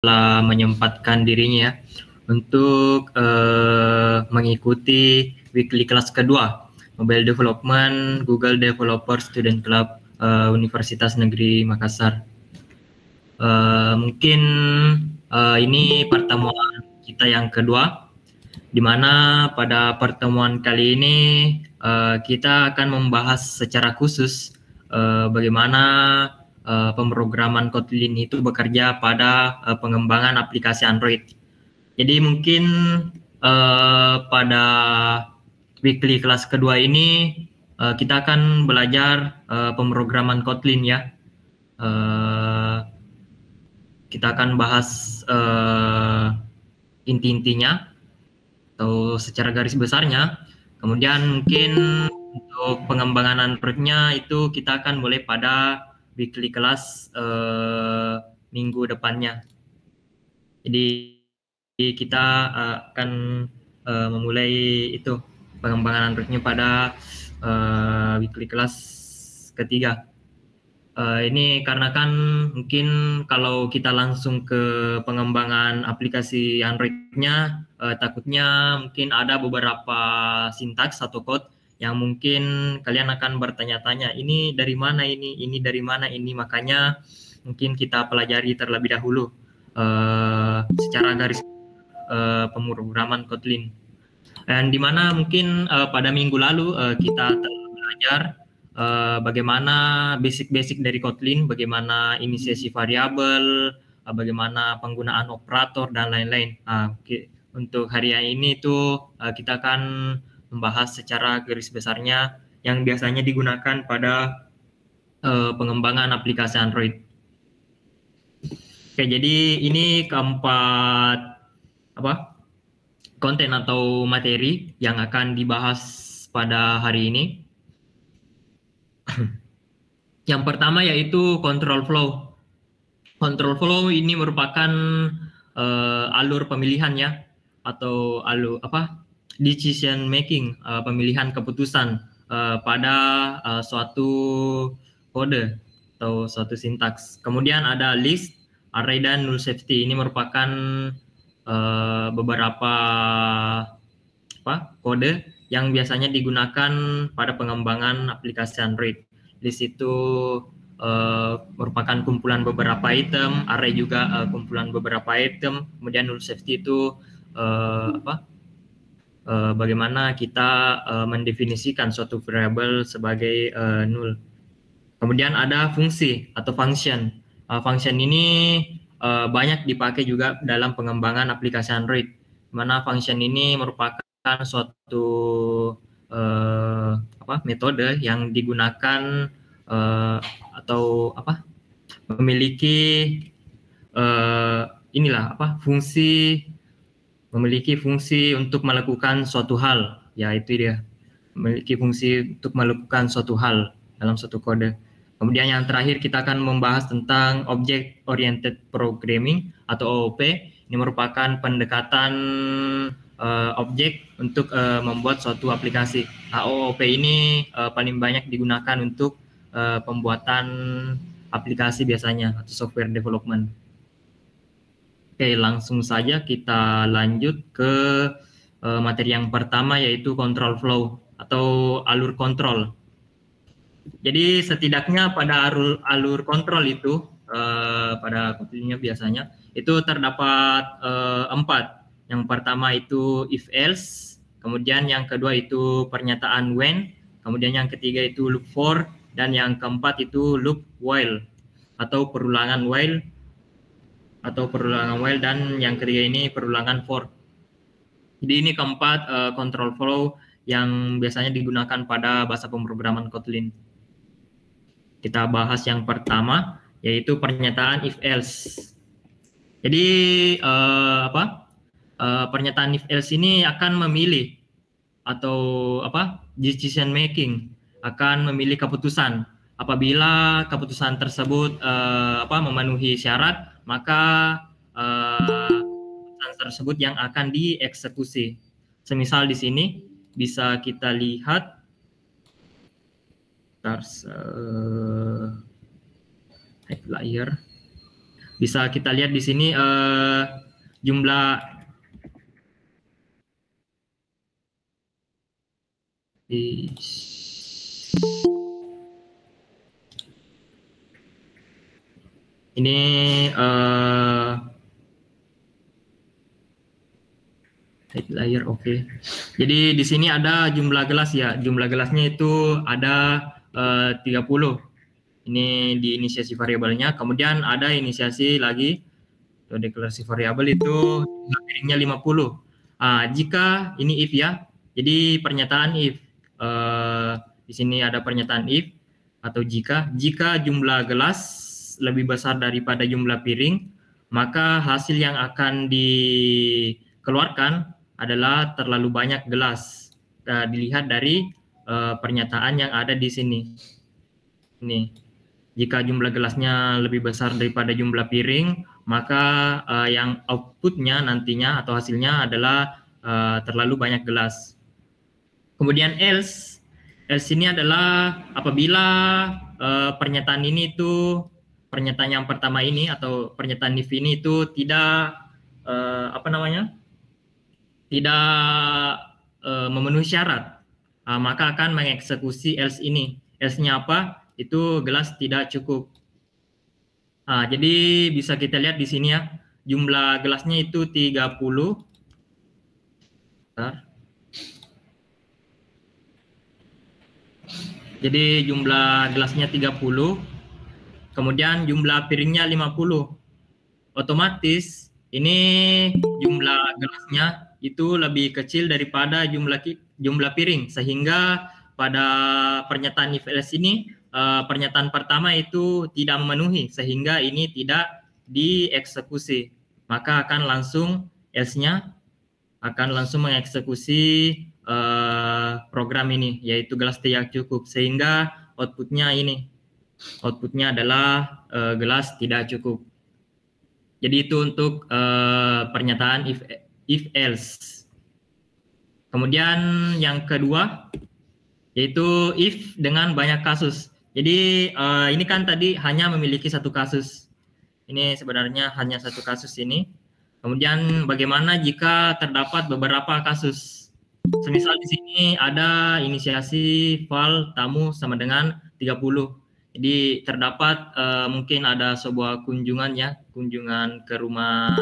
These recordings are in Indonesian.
telah menyempatkan dirinya untuk mengikuti weekly class kedua Mobile Development Google Developer Student Club Universitas Negeri Makassar. Mungkin ini pertemuan kita yang kedua, di mana pada pertemuan kali ini kita akan membahas secara khusus bagaimana pemrograman Kotlin itu bekerja pada pengembangan aplikasi Android. Jadi mungkin pada weekly kelas kedua ini kita akan belajar pemrograman Kotlin ya. Kita akan bahas inti-intinya atau secara garis besarnya. Kemudian mungkin untuk pengembangan Android-nya itu kita akan mulai pada weekly kelas minggu depannya. Jadi kita akan memulai itu pengembangan Android-nya pada weekly kelas ketiga. Ini karena kan mungkin kalau kita langsung ke pengembangan aplikasi Android-nya, takutnya mungkin ada beberapa sintaks atau code yang mungkin kalian akan bertanya-tanya, ini dari mana ini dari mana ini, makanya mungkin kita pelajari terlebih dahulu secara garis pemrograman Kotlin. Dan di mana mungkin pada minggu lalu kita telah belajar bagaimana basic-basic dari Kotlin, bagaimana inisiasi variabel, bagaimana penggunaan operator dan lain-lain. Untuk hari ini itu kita akan membahas secara garis besarnya yang biasanya digunakan pada pengembangan aplikasi Android. Oke, jadi ini keempat konten atau materi yang akan dibahas pada hari ini. Yang pertama yaitu control flow. Control flow ini merupakan alur pemilihan ya, atau alur decision making, pemilihan keputusan pada suatu kode atau suatu sintaks. Kemudian ada list, array, dan null safety. Ini merupakan beberapa kode yang biasanya digunakan pada pengembangan aplikasi Android. List itu merupakan kumpulan beberapa item, array juga kumpulan beberapa item, kemudian null safety itu bagaimana kita mendefinisikan suatu variabel sebagai null. Kemudian ada fungsi atau function. Function ini banyak dipakai juga dalam pengembangan aplikasi Android, mana function ini merupakan suatu metode yang digunakan atau memiliki fungsi, memiliki fungsi untuk melakukan suatu hal, yaitu dia memiliki fungsi untuk melakukan suatu hal dalam suatu kode. Kemudian yang terakhir kita akan membahas tentang Object Oriented Programming atau OOP. Ini merupakan pendekatan objek untuk membuat suatu aplikasi. OOP ini paling banyak digunakan untuk pembuatan aplikasi biasanya atau software development. Oke, langsung saja kita lanjut ke materi yang pertama, yaitu control flow atau alur kontrol. Jadi setidaknya pada alur kontrol itu pada Kotlin-nya biasanya itu terdapat 4. Yang pertama itu if else, kemudian yang kedua itu pernyataan when, kemudian yang ketiga itu loop for, dan yang keempat itu loop while atau perulangan while, dan yang ketiga ini perulangan for. Jadi ini keempat control flow yang biasanya digunakan pada bahasa pemrograman Kotlin. Kita bahas yang pertama, yaitu pernyataan if else. Jadi pernyataan if else ini akan memilih atau decision making, akan memilih keputusan. Apabila keputusan tersebut memenuhi syarat, maka keputusan tersebut yang akan dieksekusi. Semisal di sini bisa kita lihat hide layer. Bisa kita lihat di sini jumlah ini layer oke. Jadi di sini ada jumlah gelas ya. Jumlah gelasnya itu ada 30. Ini di inisiasi variabelnya. Kemudian ada inisiasi lagi atau deklarasi variabel itu jumlah piringnya 50. Jika ini if ya. Jadi pernyataan if di sini ada pernyataan if atau jika jumlah gelas lebih besar daripada jumlah piring, maka hasil yang akan dikeluarkan adalah terlalu banyak gelas. Dilihat dari pernyataan yang ada di sini. Ini, jika jumlah gelasnya lebih besar daripada jumlah piring, maka yang outputnya nantinya atau hasilnya adalah terlalu banyak gelas. Kemudian else ini adalah apabila pernyataan ini itu pernyataan yang pertama ini atau pernyataan if ini itu tidak tidak memenuhi syarat, maka akan mengeksekusi else ini. Else-nya apa? Itu gelas tidak cukup. Jadi bisa kita lihat di sini ya, jumlah gelasnya itu 30. Jadi jumlah gelasnya 30. Kemudian jumlah piringnya 50. Otomatis ini jumlah gelasnya itu lebih kecil daripada jumlah piring, sehingga pada pernyataan if else ini pernyataan pertama itu tidak memenuhi, sehingga ini tidak dieksekusi. Maka akan langsung else-nya akan langsung mengeksekusi program ini, yaitu gelas tidak cukup, sehingga outputnya adalah gelas tidak cukup. Jadi itu untuk pernyataan if else. Kemudian yang kedua yaitu if dengan banyak kasus. Jadi ini kan tadi hanya memiliki satu kasus. Ini sebenarnya hanya satu kasus ini. Kemudian bagaimana jika terdapat beberapa kasus? Semisal di sini ada inisiasi file tamu sama dengan 30. Jadi terdapat mungkin ada sebuah kunjungan ke rumah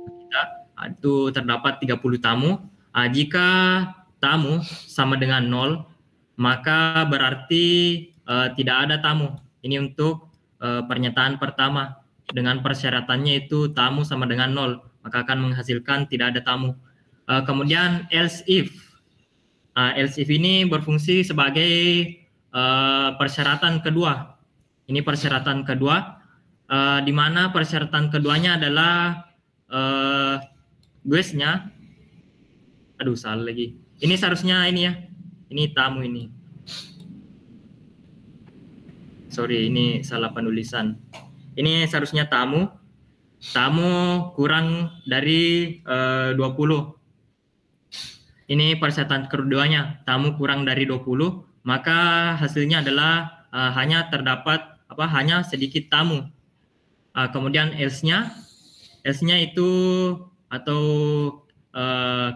kita, itu terdapat 30 tamu. Jika tamu sama dengan 0, maka berarti tidak ada tamu. Ini untuk pernyataan pertama. Dengan persyaratannya itu tamu sama dengan 0, maka akan menghasilkan tidak ada tamu. Kemudian else if. Else if ini berfungsi sebagai persyaratan kedua. Ini persyaratan kedua, di mana persyaratan keduanya adalah guesnya. Aduh, salah lagi. Ini seharusnya ini ya. Ini tamu ini. Sorry, ini salah penulisan. Ini seharusnya tamu. Tamu kurang dari 20. Ini persyaratan keduanya, tamu kurang dari 20, maka hasilnya adalah hanya terdapat hanya sedikit tamu. Kemudian else-nya itu atau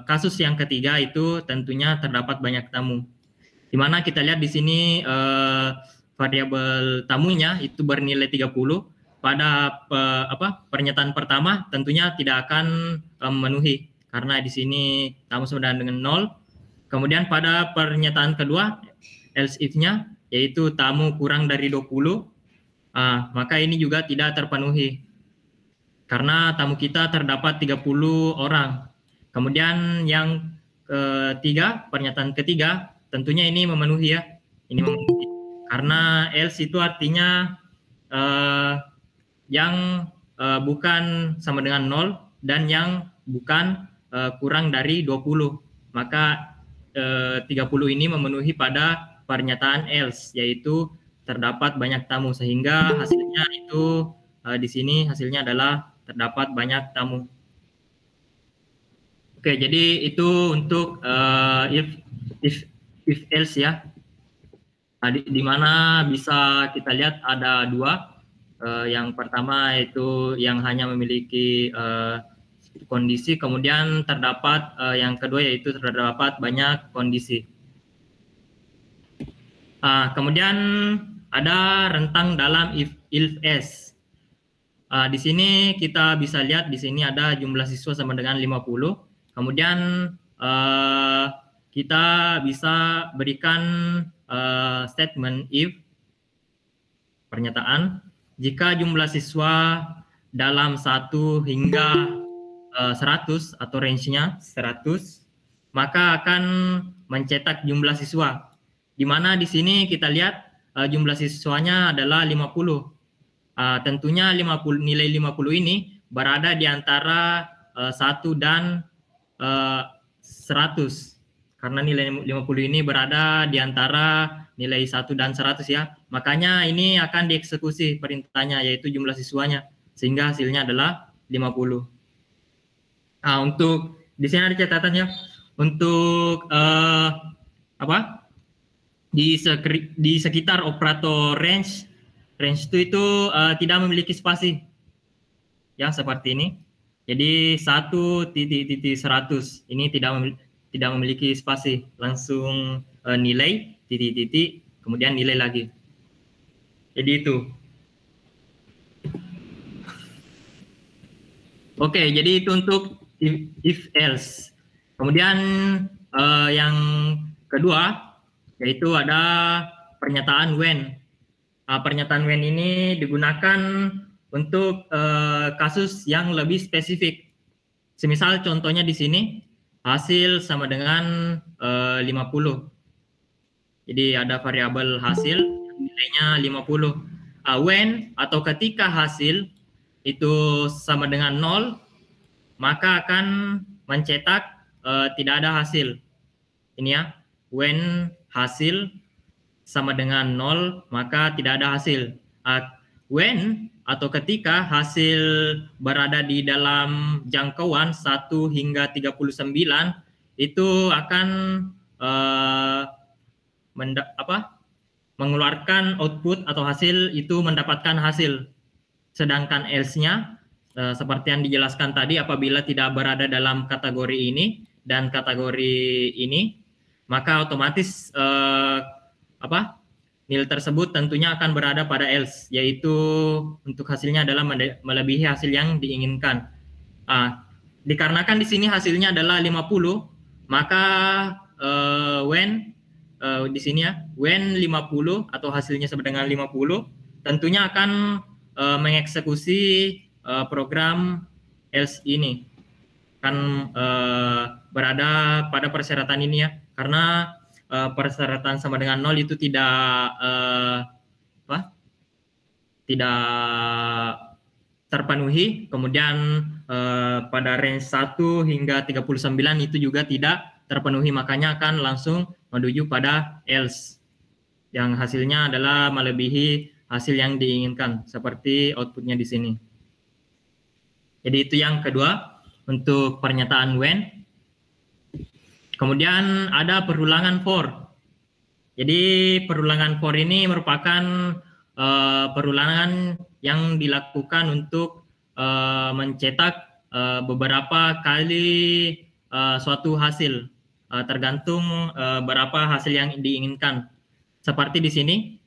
kasus yang ketiga itu tentunya terdapat banyak tamu. Di mana kita lihat di sini variabel tamunya itu bernilai 30. Pada pernyataan pertama tentunya tidak akan memenuhi, karena di sini tamu sama dengan 0. Kemudian pada pernyataan kedua, else if-nya, yaitu tamu kurang dari 20, maka ini juga tidak terpenuhi, karena tamu kita terdapat 30 orang. Kemudian yang ketiga, pernyataan ketiga, tentunya ini memenuhi ya. Ini memenuhi, karena else itu artinya yang bukan sama dengan 0 dan yang bukan kurang dari 20. Maka 30 ini memenuhi pada pernyataan else, yaitu terdapat banyak tamu, sehingga hasilnya itu di sini hasilnya adalah terdapat banyak tamu. Oke, jadi itu untuk if else ya. Di mana bisa kita lihat ada dua. Yang pertama itu yang hanya memiliki kondisi, kemudian terdapat yang kedua yaitu terdapat banyak kondisi. Kemudian ada rentang dalam if else. Di sini kita bisa lihat di sini ada jumlah siswa sama dengan 50. Kemudian kita bisa berikan statement if, pernyataan jika jumlah siswa dalam 1 hingga 100 atau range-nya 100, maka akan mencetak jumlah siswa. Di mana di sini kita lihat jumlah siswanya adalah 50. Tentunya 50, nilai 50 ini berada di antara 1 dan 100. Karena nilai 50 ini berada di antara nilai 1 dan 100 ya. Makanya ini akan dieksekusi perintahnya yaitu jumlah siswanya sehingga hasilnya adalah 50. Untuk di sini ada catatannya untuk di sekitar operator range itu tidak memiliki spasi ya seperti ini. Jadi 1 ini tidak memiliki spasi, langsung nilai titik kemudian nilai lagi. Jadi itu. Oke, jadi itu untuk if else. Kemudian yang kedua yaitu ada pernyataan when. Pernyataan when ini digunakan untuk kasus yang lebih spesifik. Semisal contohnya di sini hasil sama dengan 50. Jadi ada variabel hasil nilainya 50. When atau ketika hasil itu sama dengan 0, maka akan mencetak tidak ada hasil. Ini ya, when hasil sama dengan 0, maka tidak ada hasil. When atau ketika hasil berada di dalam jangkauan 1 hingga 39, itu akan mengeluarkan output atau hasil itu mendapatkan hasil. Sedangkan else-nya seperti yang dijelaskan tadi, apabila tidak berada dalam kategori ini dan kategori ini, maka otomatis nilai tersebut tentunya akan berada pada else, yaitu untuk hasilnya adalah melebihi hasil yang diinginkan. Dikarenakan di sini hasilnya adalah 50, maka when di sini ya, when 50 atau hasilnya sama dengan 50, tentunya akan mengeksekusi program else ini. Kan berada pada persyaratan ini ya, karena persyaratan sama dengan 0 itu tidak terpenuhi. Kemudian pada range 1 hingga 39 itu juga tidak terpenuhi, makanya akan langsung menuju pada else yang hasilnya adalah melebihi hasil yang diinginkan seperti outputnya di sini. Jadi itu yang kedua untuk pernyataan when. Kemudian ada perulangan for. Jadi perulangan for ini merupakan perulangan yang dilakukan untuk mencetak beberapa kali suatu hasil, tergantung berapa hasil yang diinginkan. Seperti di sini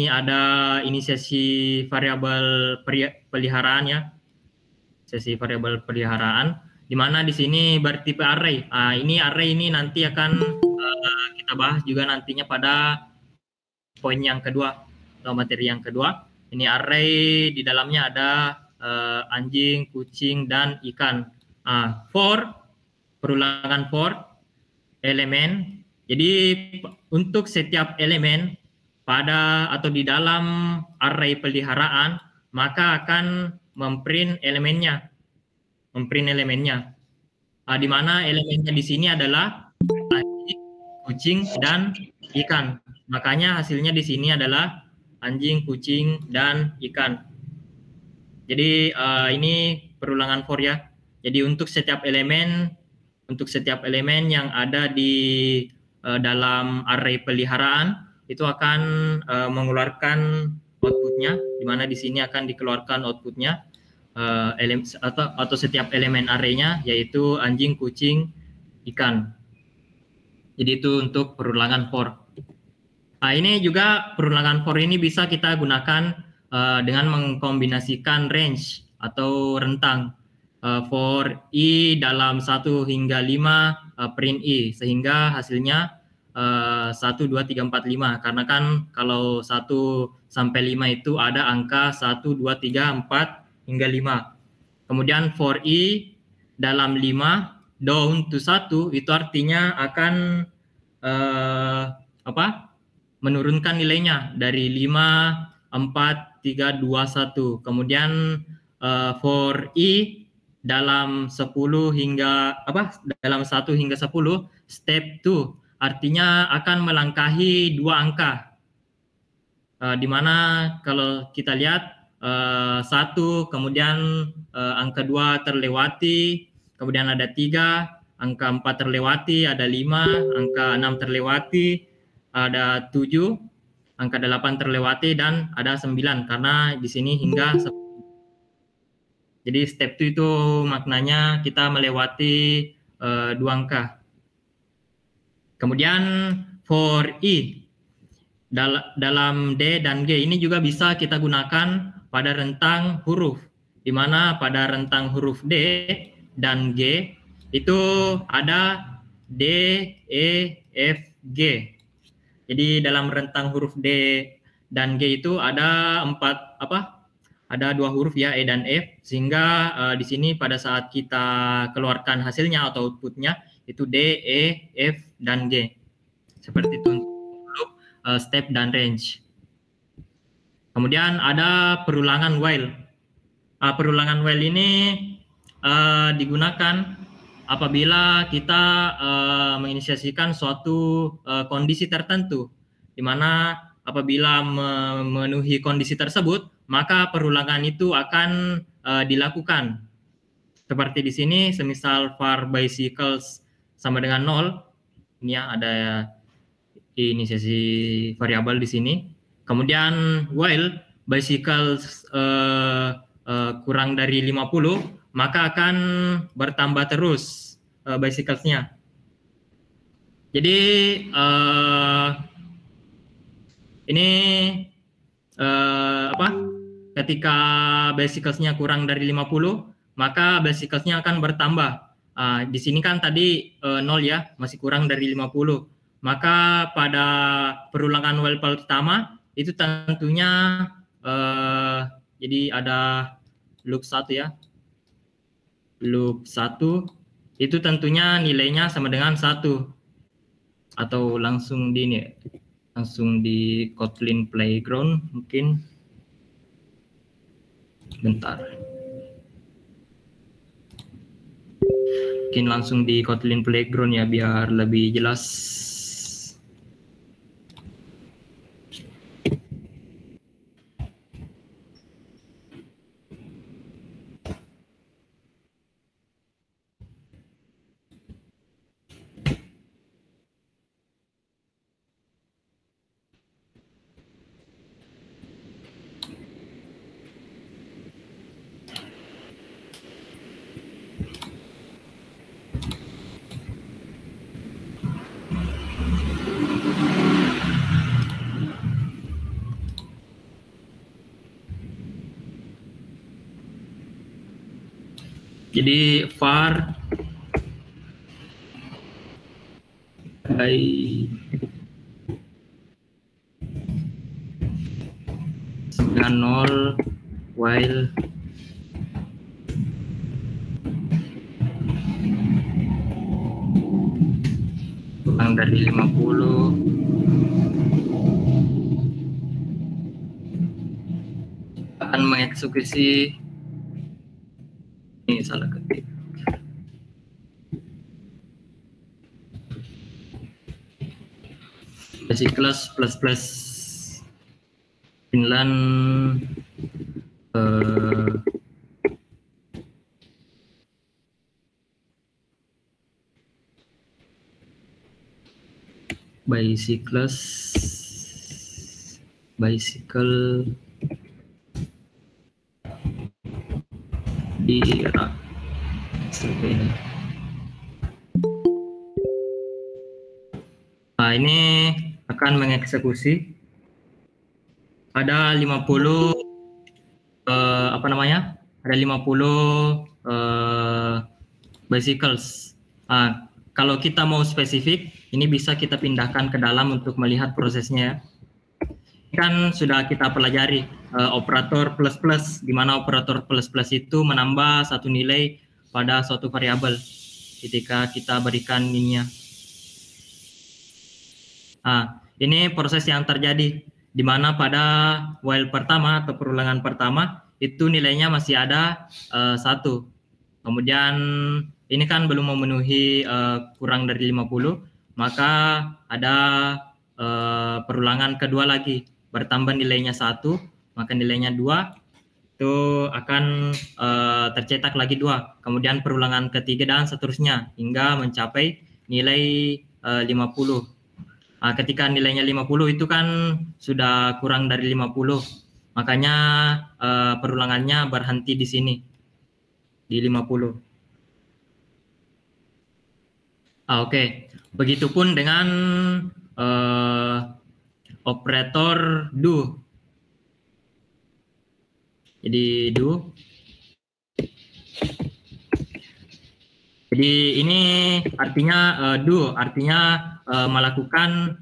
ada inisiasi variabel peliharaan ya, inisiasi variabel peliharaan, di mana di sini bertipe array. Ini array ini nanti akan kita bahas juga nantinya pada poin yang kedua atau materi yang kedua. Ini array, di dalamnya ada anjing, kucing, dan ikan. For, perulangan for elemen. Jadi untuk setiap elemen pada atau di dalam array peliharaan, maka akan memprint elemennya. Di mana elemennya di sini adalah anjing, kucing, dan ikan. Makanya hasilnya di sini adalah anjing, kucing, dan ikan. Jadi ini perulangan for ya. Jadi untuk setiap elemen yang ada di dalam array peliharaan itu akan mengeluarkan outputnya, di mana di sini akan dikeluarkan outputnya atau setiap elemen arraynya, yaitu anjing, kucing, ikan. Jadi itu untuk perulangan for. Nah, ini juga perulangan for ini bisa kita gunakan dengan mengkombinasikan range atau rentang for i dalam 1 hingga 5 print i, sehingga hasilnya 1, 2, 3, 4, 5. Karena kan kalau 1 sampai 5 itu ada angka 1, 2, 3, 4 hingga 5. Kemudian for i dalam 5 down to 1 itu artinya akan menurunkan nilainya dari 5, 4, 3, 2, 1. Kemudian for i dalam 10 hingga dalam 1 hingga 10 step 2 artinya akan melangkahi 2 angka. Di mana kalau kita lihat 1, kemudian angka 2 terlewati, kemudian ada 3, angka 4 terlewati, ada 5, angka 6 terlewati, ada 7, angka 8 terlewati, dan ada 9 karena di sini hingga 10. Jadi step 2 itu maknanya kita melewati 2 angka. Kemudian for i dalam D dan G ini juga bisa kita gunakan pada rentang huruf, di mana pada rentang huruf D dan G itu ada D, E, F, G. Jadi dalam rentang huruf D dan G itu ada ada 2 huruf ya, E dan F, sehingga di sini pada saat kita keluarkan hasilnya atau outputnya itu D, E, F, dan G. Seperti itu untuk step dan range. Kemudian ada perulangan while. Perulangan while ini digunakan apabila kita menginisiasikan suatu kondisi tertentu, di mana apabila memenuhi kondisi tersebut, maka perulangan itu akan dilakukan. Seperti di sini, semisal var bicycles sama dengan 0, ini ya ada inisiasi variabel di sini. Kemudian while bicycles kurang dari 50, maka akan bertambah terus bicycles-nya. Jadi ini ketika bicycles-nya kurang dari 50, maka bicycles-nya akan bertambah. Di sini kan tadi 0 ya, masih kurang dari 50. Maka pada perulangan while pertama itu tentunya jadi ada loop 1 ya. Loop 1 itu tentunya nilainya sama dengan 1. Atau langsung di Kotlin Playground mungkin. Bentar. Mungkin langsung di Kotlin Playground ya biar lebih jelas. Jadi var dengan 0 while kurang dari 50 akan mengeksekusi ini salah ketik. Bicycles plus Finland bicycle di ini. Nah, ini akan mengeksekusi ada 50 apa namanya? Ada 50 bicycles. Kalau kita mau spesifik, ini bisa kita pindahkan ke dalam untuk melihat prosesnya. Ini kan sudah kita pelajari operator plus plus, di mana operator plus plus itu menambah satu nilai pada suatu variabel ketika kita berikan ininya. Ini proses yang terjadi di mana pada while pertama atau perulangan pertama itu nilainya masih ada 1. Kemudian ini kan belum memenuhi kurang dari 50, maka ada perulangan kedua lagi, bertambah nilainya 1, maka nilainya 2, itu akan tercetak lagi 2. Kemudian perulangan ketiga dan seterusnya hingga mencapai nilai 50. Ketika nilainya 50 itu kan sudah kurang dari 50, makanya perulangannya berhenti di sini, di 50. Oke. Begitupun dengan operator do. Jadi do. Jadi ini artinya do, artinya melakukan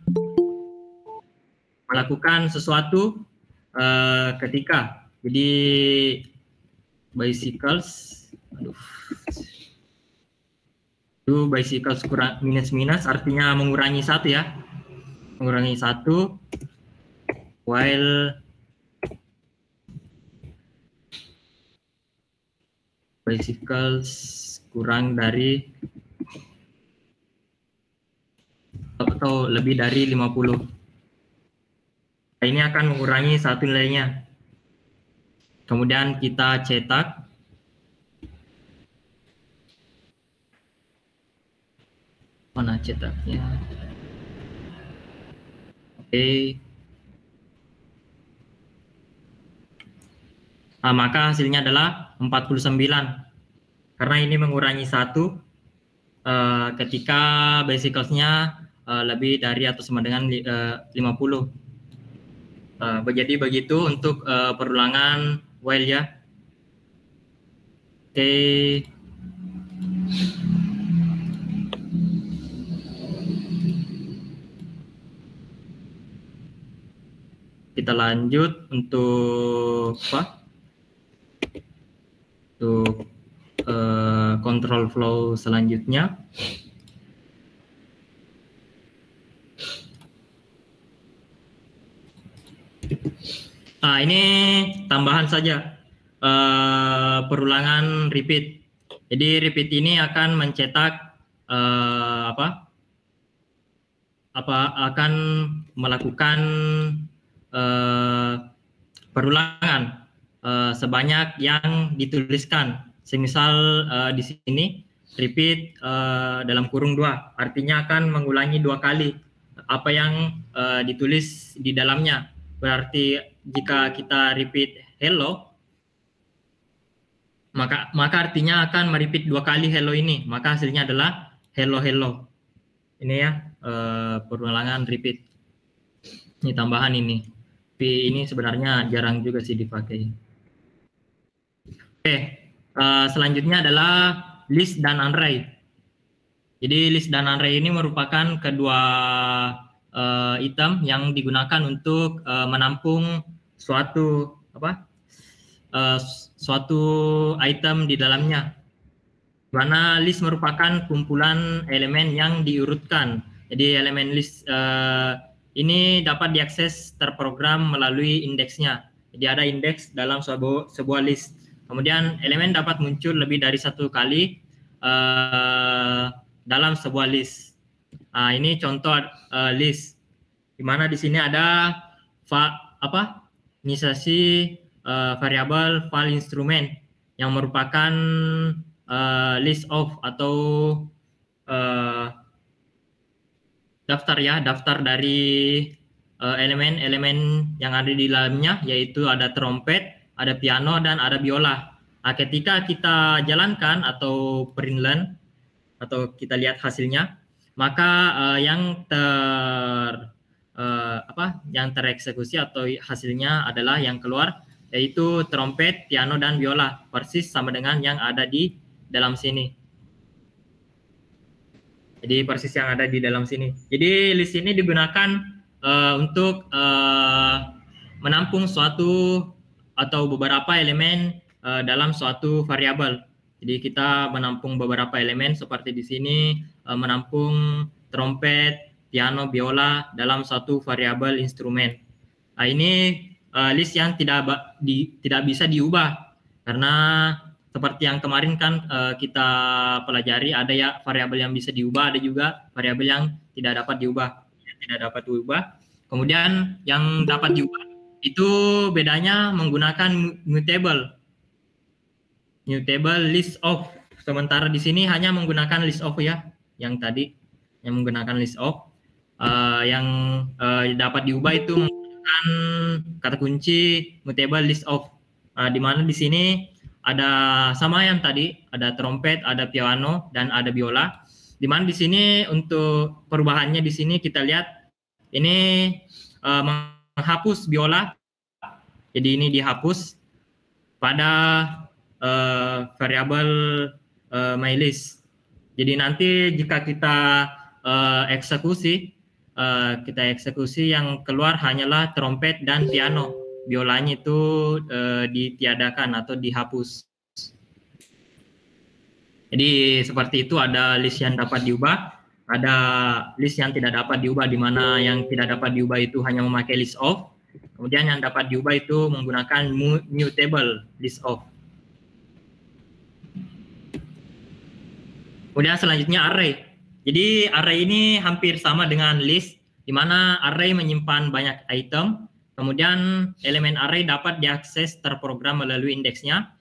sesuatu ketika. Jadi bicycles, do bicycles kurang minus artinya mengurangi 1 ya, mengurangi 1 while bicycles kurang dari atau lebih dari 50. Ini akan mengurangi 1 nilainya. Kemudian kita cetak. Mana cetaknya? Oke. Maka hasilnya adalah 49. Karena ini mengurangi 1 ketika bicycles-nya lebih dari atau sama dengan 50. Jadi begitu untuk perulangan while ya. Oke. Kita lanjut untuk apa? Untuk control flow selanjutnya. Ini tambahan saja perulangan repeat. Jadi repeat ini akan mencetak akan melakukan perulangan sebanyak yang dituliskan. Semisal di sini repeat dalam kurung 2, artinya akan mengulangi 2 kali apa yang ditulis di dalamnya. Berarti jika kita repeat hello, maka artinya akan merepeat 2 kali hello ini, maka hasilnya adalah hello hello. Ini ya perulangan repeat. Ini tambahan ini. Tapi ini sebenarnya jarang juga sih dipakai. Oke, selanjutnya adalah list dan array. Jadi list dan array ini merupakan kedua item yang digunakan untuk menampung suatu suatu item di dalamnya. Mana list merupakan kumpulan elemen yang diurutkan. Jadi elemen list ini dapat diakses terprogram melalui indeksnya. Jadi ada indeks dalam sebuah list. Kemudian elemen dapat muncul lebih dari 1 kali dalam sebuah list. Ini contoh list. Di mana di sini ada inisiasi variabel file instrument yang merupakan list of atau daftar dari elemen-elemen yang ada di dalamnya, yaitu ada trompet, ada piano, dan ada biola. Ketika kita jalankan atau print learn atau kita lihat hasilnya, maka yang tereksekusi atau hasilnya adalah yang keluar yaitu trompet, piano, dan biola, persis sama dengan yang ada di dalam sini. Jadi persis yang ada di dalam sini. Jadi list ini digunakan untuk menampung suatu atau beberapa elemen dalam suatu variabel. Jadi kita menampung beberapa elemen seperti di sini menampung trompet, piano, biola dalam suatu variabel instrumen. Nah, ini list yang tidak bisa diubah karena seperti yang kemarin kan kita pelajari, ada ya variabel yang bisa diubah, ada juga variabel yang tidak dapat diubah. Kemudian yang dapat diubah itu bedanya menggunakan mutable list of. Sementara di sini hanya menggunakan list of ya, yang tadi yang menggunakan list of. Yang dapat diubah itu menggunakan kata kunci mutable list of. Di mana di sini ada sama yang tadi, ada trompet, ada piano, dan ada biola. Di mana di sini untuk perubahannya di sini kita lihat ini menghapus biola. Jadi ini dihapus pada variabel mylist. Jadi nanti jika kita eksekusi yang keluar hanyalah trompet dan piano. Biolanya itu ditiadakan atau dihapus. Jadi seperti itu, ada list yang dapat diubah, ada list yang tidak dapat diubah, di mana yang tidak dapat diubah itu hanya memakai list of. Kemudian yang dapat diubah itu menggunakan mutable list of. Kemudian selanjutnya array. Jadi array ini hampir sama dengan list, di mana array menyimpan banyak item. Kemudian elemen array dapat diakses terprogram melalui indeksnya.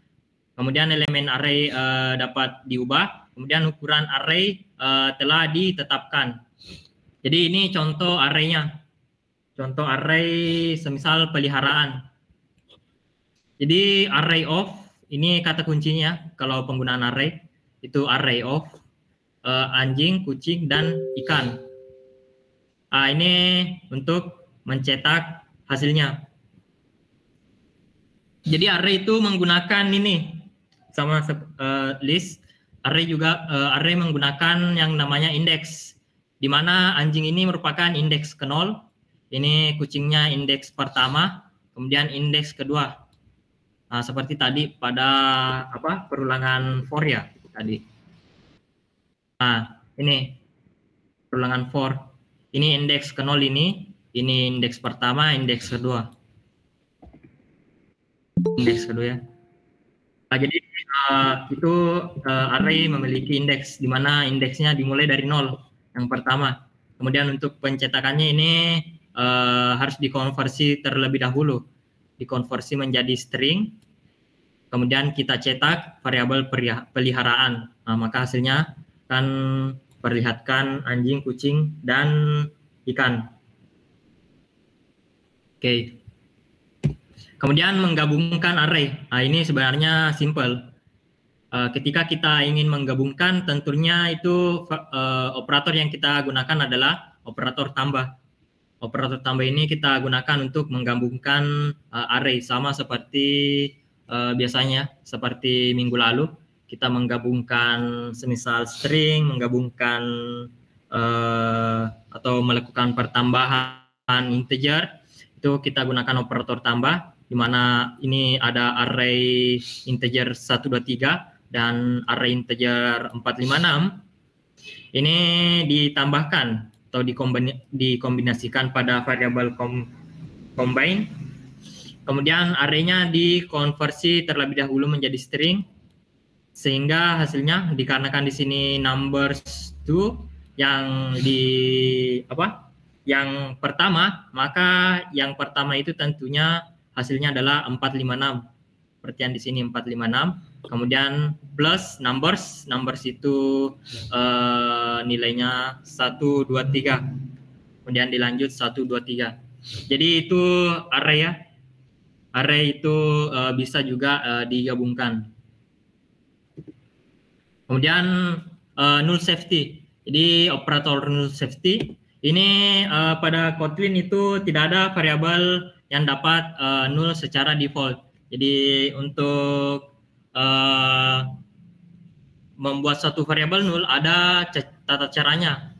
Kemudian elemen array dapat diubah. Kemudian ukuran array telah ditetapkan. Jadi ini contoh arraynya. Contoh array semisal peliharaan. Jadi array of, ini kata kuncinya kalau penggunaan array. Itu array of anjing, kucing, dan ikan. Ini untuk mencetak hasilnya. Jadi array itu menggunakan ini sama list. Array juga array menggunakan yang namanya indeks, di mana anjing ini merupakan indeks ke-0, ini kucingnya indeks pertama, kemudian indeks kedua. Seperti tadi pada perulangan for ya tadi. Ini perulangan for. Ini indeks ke-0 ini indeks pertama, indeks kedua. Indeks kedua ya. Jadi itu array memiliki indeks, di mana indeksnya dimulai dari 0, yang pertama. Kemudian untuk pencetakannya ini harus dikonversi terlebih dahulu. Dikonversi menjadi string, kemudian kita cetak variabel peliharaan. Maka hasilnya akan perlihatkan anjing, kucing, dan ikan. Oke. Kemudian menggabungkan array. Ini sebenarnya simple. Ketika kita ingin menggabungkan, tentunya itu operator yang kita gunakan adalah operator tambah. Operator tambah ini kita gunakan untuk menggabungkan array, sama seperti biasanya, seperti minggu lalu. Kita menggabungkan semisal string, menggabungkan atau melakukan pertambahan integer, itu kita gunakan operator tambah, di mana ini ada array integer 1, 2, 3 dan array integer 4, 5, 6. Ini ditambahkan atau dikombinasikan pada variabel combine. Kemudian arraynya dikonversi terlebih dahulu menjadi string, sehingga hasilnya dikarenakan di sini numbers 2 yang yang pertama, maka yang pertama itu tentunya hasilnya adalah 456. Seperti yang di sini 456. Kemudian plus numbers itu nilainya 1, 2, 3. Kemudian dilanjut 1, 2, 3. Jadi itu array ya. Array itu bisa juga digabungkan. Kemudian null safety. Jadi operator null safety ini pada Kotlin itu tidak ada variabel yang dapat null secara default. Jadi untuk membuat satu variabel null ada tata caranya.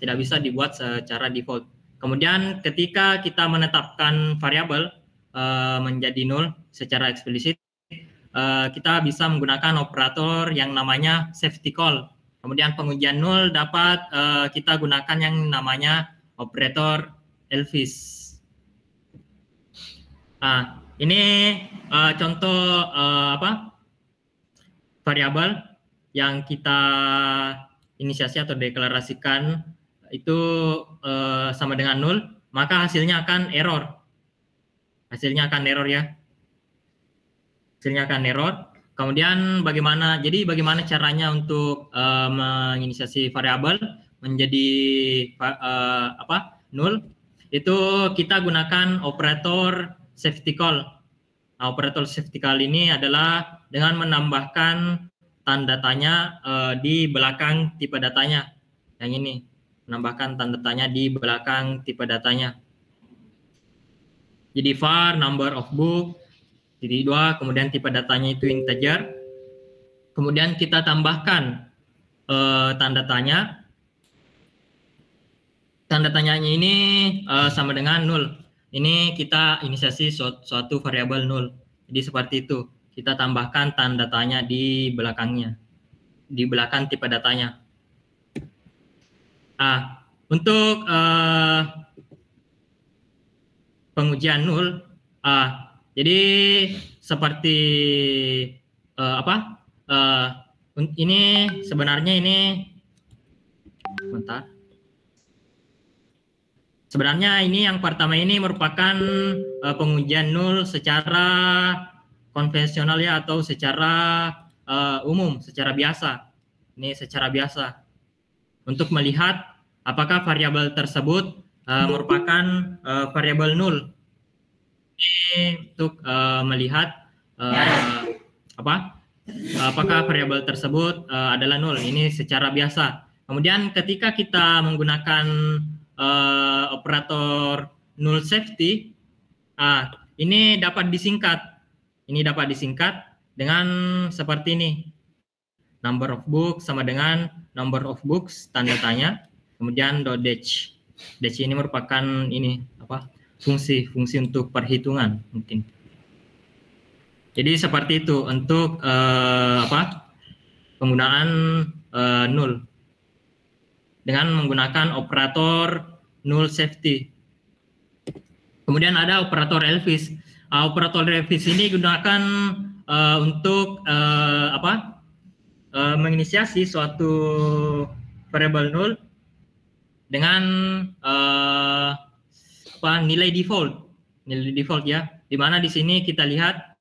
Tidak bisa dibuat secara default. Kemudian ketika kita menetapkan variabel menjadi null secara eksplisit, kita bisa menggunakan operator yang namanya safety call. Kemudian pengujian null dapat kita gunakan yang namanya operator Elvis. Nah, ini contoh variabel yang kita inisiasi atau deklarasikan itu sama dengan null, maka hasilnya akan error. Hasilnya akan error ya. Hasilnya akan error. Kemudian bagaimana caranya untuk menginisiasi variabel menjadi null? Itu kita gunakan operator safety call. Nah, operator safety call ini adalah dengan menambahkan tanda tanya di belakang tipe datanya. Yang ini, menambahkan tanda tanya di belakang tipe datanya. Jadi var number of book titik 2, kemudian tipe datanya itu integer. Kemudian kita tambahkan tanda tanya. Tanda tanyanya ini sama dengan null. Ini kita inisiasi suatu variabel null. Jadi seperti itu. Kita tambahkan tanda tanya di belakangnya. Di belakang tipe datanya. Untuk pengujian null, jadi seperti ini sebenarnya ini, bentar. Sebenarnya ini yang pertama ini merupakan pengujian null secara konvensional ya, atau secara umum, secara biasa. Ini secara biasa. Untuk melihat apakah variabel tersebut merupakan variabel null. Ini untuk melihat apakah variabel tersebut adalah null. Ini secara biasa. Kemudian ketika kita menggunakan operator null safety, ini dapat disingkat. Ini dapat disingkat dengan seperti ini. Number of books sama dengan number of books tanda tanya. Kemudian .dach. Dach ini merupakan ini fungsi untuk perhitungan mungkin. Jadi seperti itu untuk penggunaan null dengan menggunakan operator null safety. Kemudian ada operator Elvis. Operator Elvis ini digunakan untuk menginisiasi suatu variabel null dengan nilai default ya, di mana di sini kita lihat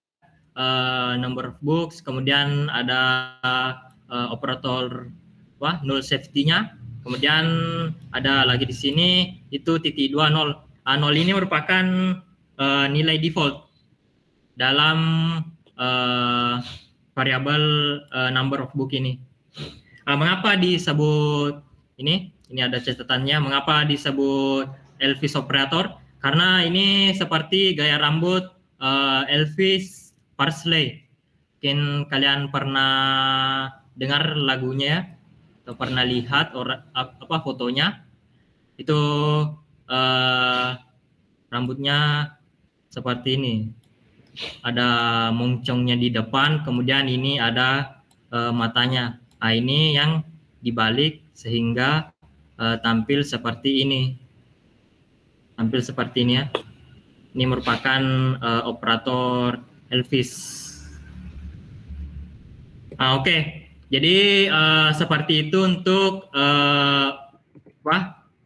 number of books, kemudian ada operator null safety-nya, kemudian ada lagi di sini itu titik 2 0. 0 ini merupakan nilai default dalam variabel number of book ini. Mengapa disebut ini? Ini ada catatannya. Mengapa disebut Elvis operator? Karena ini seperti gaya rambut Elvis Presley. Mungkin kalian pernah dengar lagunya atau pernah lihat fotonya. Itu rambutnya seperti ini. Ada moncongnya di depan, kemudian ini ada matanya. Ini yang dibalik sehingga tampil seperti ini. Tampil seperti ini ya. Ini merupakan operator Elvis. Oke. Jadi seperti itu untuk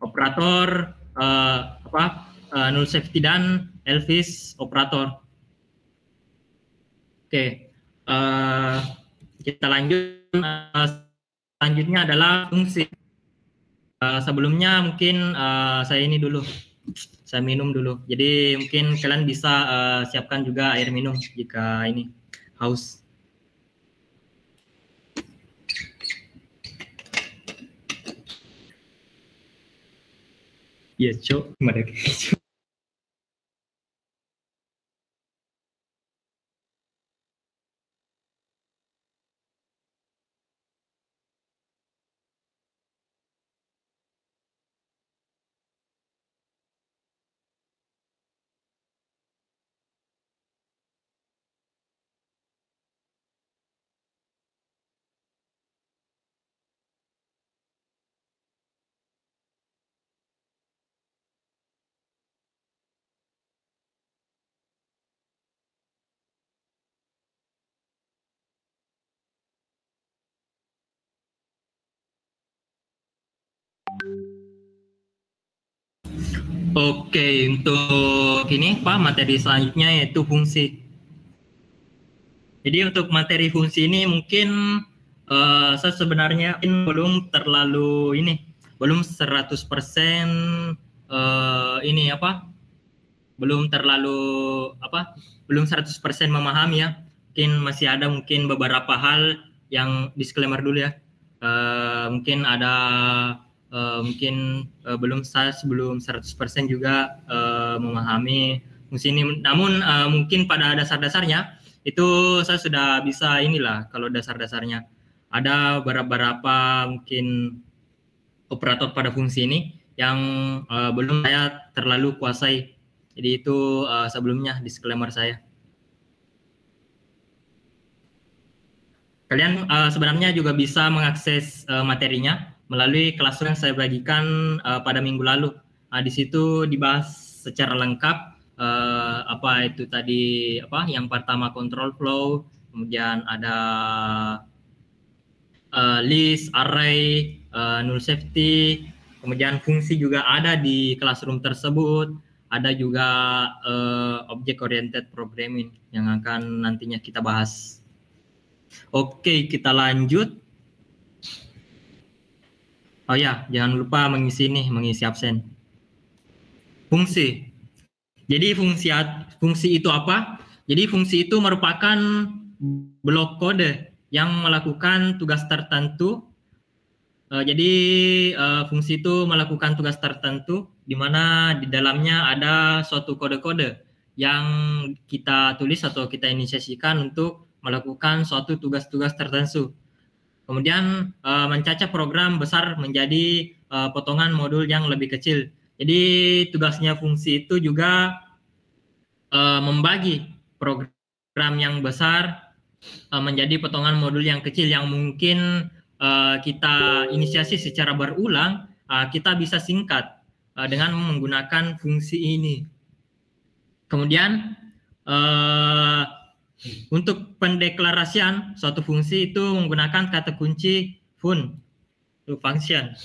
operator null safety dan Elvis operator. Oke, kita lanjut. Selanjutnya adalah fungsi. Sebelumnya mungkin saya ini dulu, saya minum dulu. Jadi mungkin kalian bisa siapkan juga air minum jika ini haus. Iya, Cok. Gimana kayak Oke, untuk ini Pak, materi selanjutnya yaitu fungsi. Jadi untuk materi fungsi ini mungkin saya sebenarnya belum terlalu ini, belum 100% ini apa? Belum terlalu apa? Belum 100% memahami ya. Mungkin masih ada mungkin beberapa hal yang disclaimer dulu ya. Mungkin ada mungkin belum saya sebelum 100% juga memahami fungsi ini. Namun mungkin pada dasar-dasarnya itu saya sudah bisa inilah kalau dasar-dasarnya. Ada beberapa mungkin operator pada fungsi ini yang belum saya terlalu kuasai. Jadi itu sebelumnya disclaimer saya. Kalian sebenarnya juga bisa mengakses materinya melalui classroom yang saya bagikan pada minggu lalu. Di situ dibahas secara lengkap apa itu tadi apa yang pertama control flow, kemudian ada list, array, null safety, kemudian fungsi juga ada di classroom tersebut. Ada juga object oriented programming yang akan nantinya kita bahas. Oke, kita lanjut. Oh ya, jangan lupa mengisi absen. Fungsi. Jadi fungsi itu apa? Jadi fungsi itu merupakan blok kode yang melakukan tugas tertentu. Jadi fungsi itu melakukan tugas tertentu di mana di dalamnya ada suatu kode-kode yang kita tulis atau kita inisiasikan untuk melakukan suatu tugas-tugas tertentu. Kemudian mencacah program besar menjadi potongan modul yang lebih kecil. Jadi tugasnya fungsi itu juga membagi program yang besar menjadi potongan modul yang kecil yang mungkin kita inisiasi secara berulang, kita bisa singkat dengan menggunakan fungsi ini. Kemudian untuk pendeklarasian suatu fungsi itu menggunakan kata kunci fun, itu function.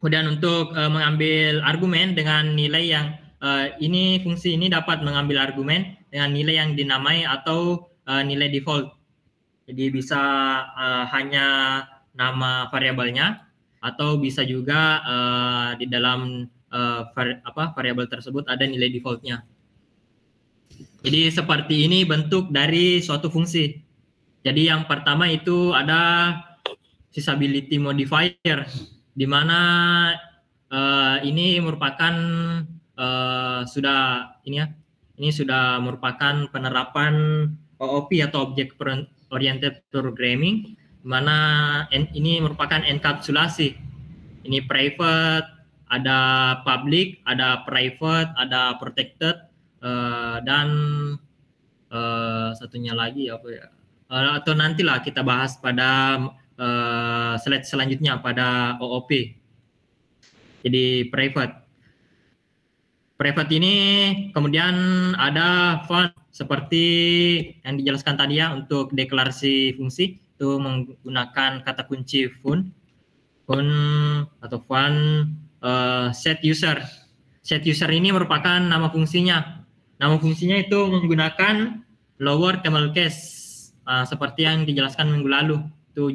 Kemudian untuk mengambil argumen dengan nilai yang ini fungsi ini dapat mengambil argumen dengan nilai yang dinamai atau nilai default. Jadi bisa hanya nama variabelnya atau bisa juga di dalam variabel tersebut ada nilai defaultnya. Jadi seperti ini bentuk dari suatu fungsi. Jadi yang pertama itu ada usability modifier, di mana ini merupakan sudah ini ya, ini sudah merupakan penerapan OOP atau Object Oriented Programming, di mana ini merupakan enkapsulasi. Ini private, ada public, ada private, ada protected, dan satunya lagi apa ya? Atau nantilah kita bahas pada slide selanjutnya pada OOP. Jadi private. Private ini kemudian ada fun seperti yang dijelaskan tadi ya, untuk deklarasi fungsi itu menggunakan kata kunci fun atau fun set user. Set user ini merupakan nama fungsinya. Nama fungsinya itu menggunakan lower camel case seperti yang dijelaskan minggu lalu. Itu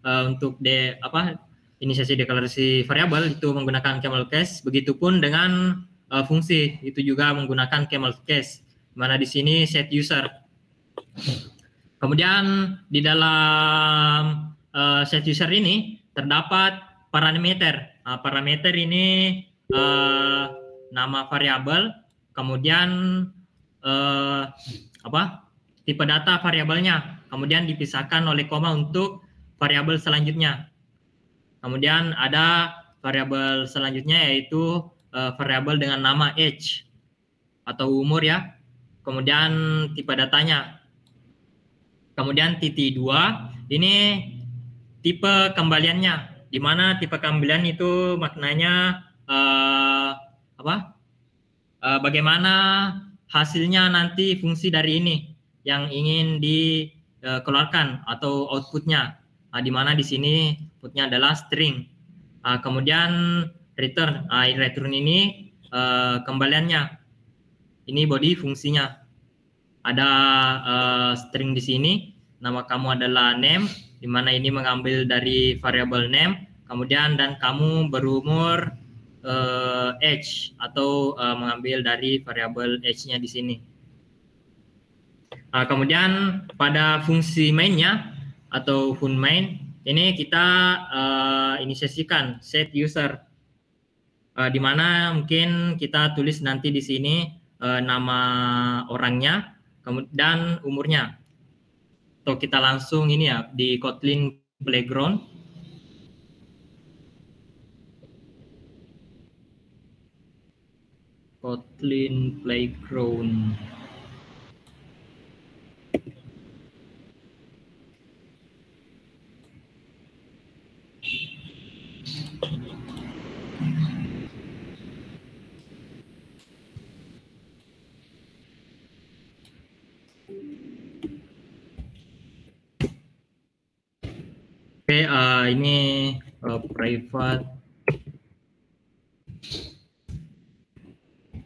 untuk inisiasi deklarasi variabel itu menggunakan camel case. Begitupun dengan fungsi itu juga menggunakan camel case, mana di sini set user. Kemudian di dalam set user ini terdapat parameter. Parameter ini nama variabel, kemudian tipe data variabelnya, kemudian dipisahkan oleh koma untuk variabel selanjutnya. Kemudian ada variabel selanjutnya yaitu variabel dengan nama age atau umur ya. Kemudian tipe datanya. Kemudian titik 2 ini tipe kembaliannya, di mana tipe kembalian itu maknanya bagaimana hasilnya nanti fungsi dari ini yang ingin dikeluarkan atau outputnya, di mana di sini outputnya adalah string. Kemudian return, return ini kembaliannya, ini body fungsinya. Ada string di sini, nama kamu adalah name, di mana ini mengambil dari variabel name, kemudian dan kamu berumur age atau mengambil dari variabel age-nya di sini. Kemudian pada fungsi mainnya atau fun main ini kita inisiasikan set user, di mana mungkin kita tulis nanti di sini nama orangnya, kemudian umurnya. Atau kita langsung ini ya di Kotlin Playground. Kotlin Playground. Oke, ini private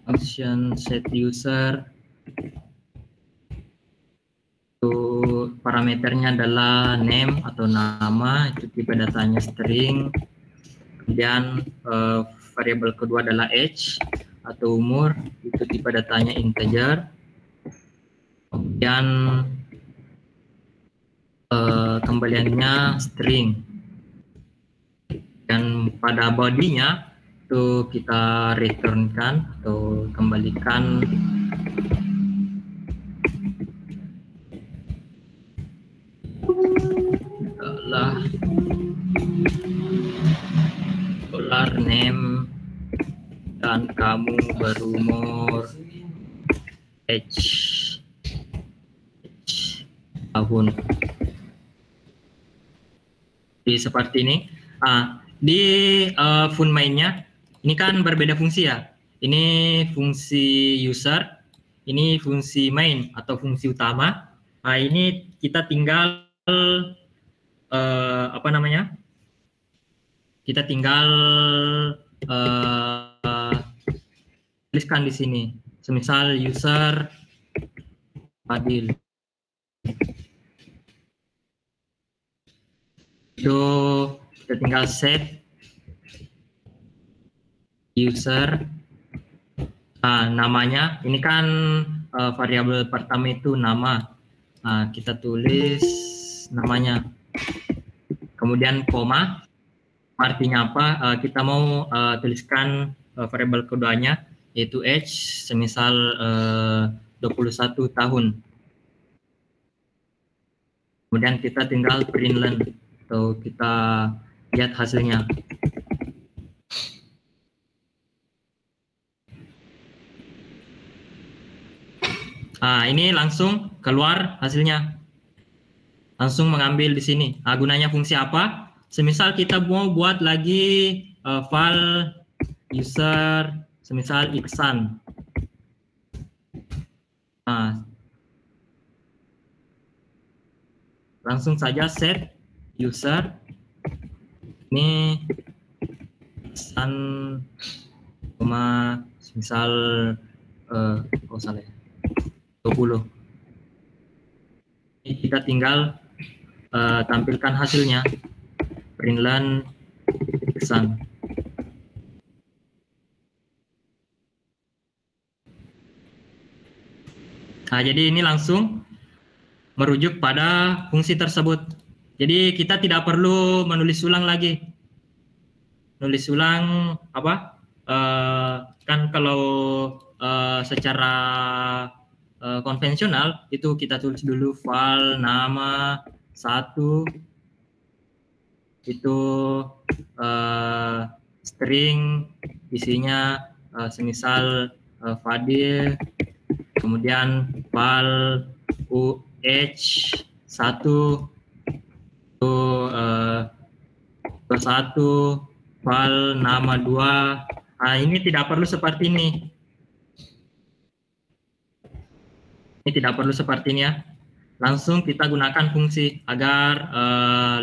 function set user. Itu parameternya adalah name atau nama, itu tipe datanya string. Kemudian variabel kedua adalah age atau umur, itu tipe datanya integer. Kemudian kembaliannya string, dan pada body-nya itu kita returnkan atau kembalikan adalah $name dan kamu berumur age tahun. Seperti ini. Di fun main-nya ini kan berbeda fungsi ya. Ini fungsi user, ini fungsi main atau fungsi utama. Ini kita tinggal Kita tinggal tuliskan di sini. Semisal user Fadil. Itu kita tinggal set user, namanya ini kan variabel pertama itu nama, kita tulis namanya, kemudian koma, artinya apa, kita mau tuliskan variabel keduanya yaitu age, semisal 21 tahun. Kemudian kita tinggal println atau kita lihat hasilnya. Ini langsung keluar hasilnya. Langsung mengambil di sini. Gunanya fungsi apa? Semisal kita mau buat lagi file user, semisal Iksan. Langsung saja set user. Ini Iksan, misal salah ya, 20. Ini kita tinggal tampilkan hasilnya, println Iksan. Jadi ini langsung merujuk pada fungsi tersebut. Jadi kita tidak perlu menulis ulang lagi. nulis ulang kan kalau secara konvensional itu kita tulis dulu file nama satu itu string isinya semisal Fadil, kemudian file uh1 itu satu, file nama 2. Nah, ini tidak perlu seperti ini. Ini tidak perlu seperti ini ya. Langsung kita gunakan fungsi agar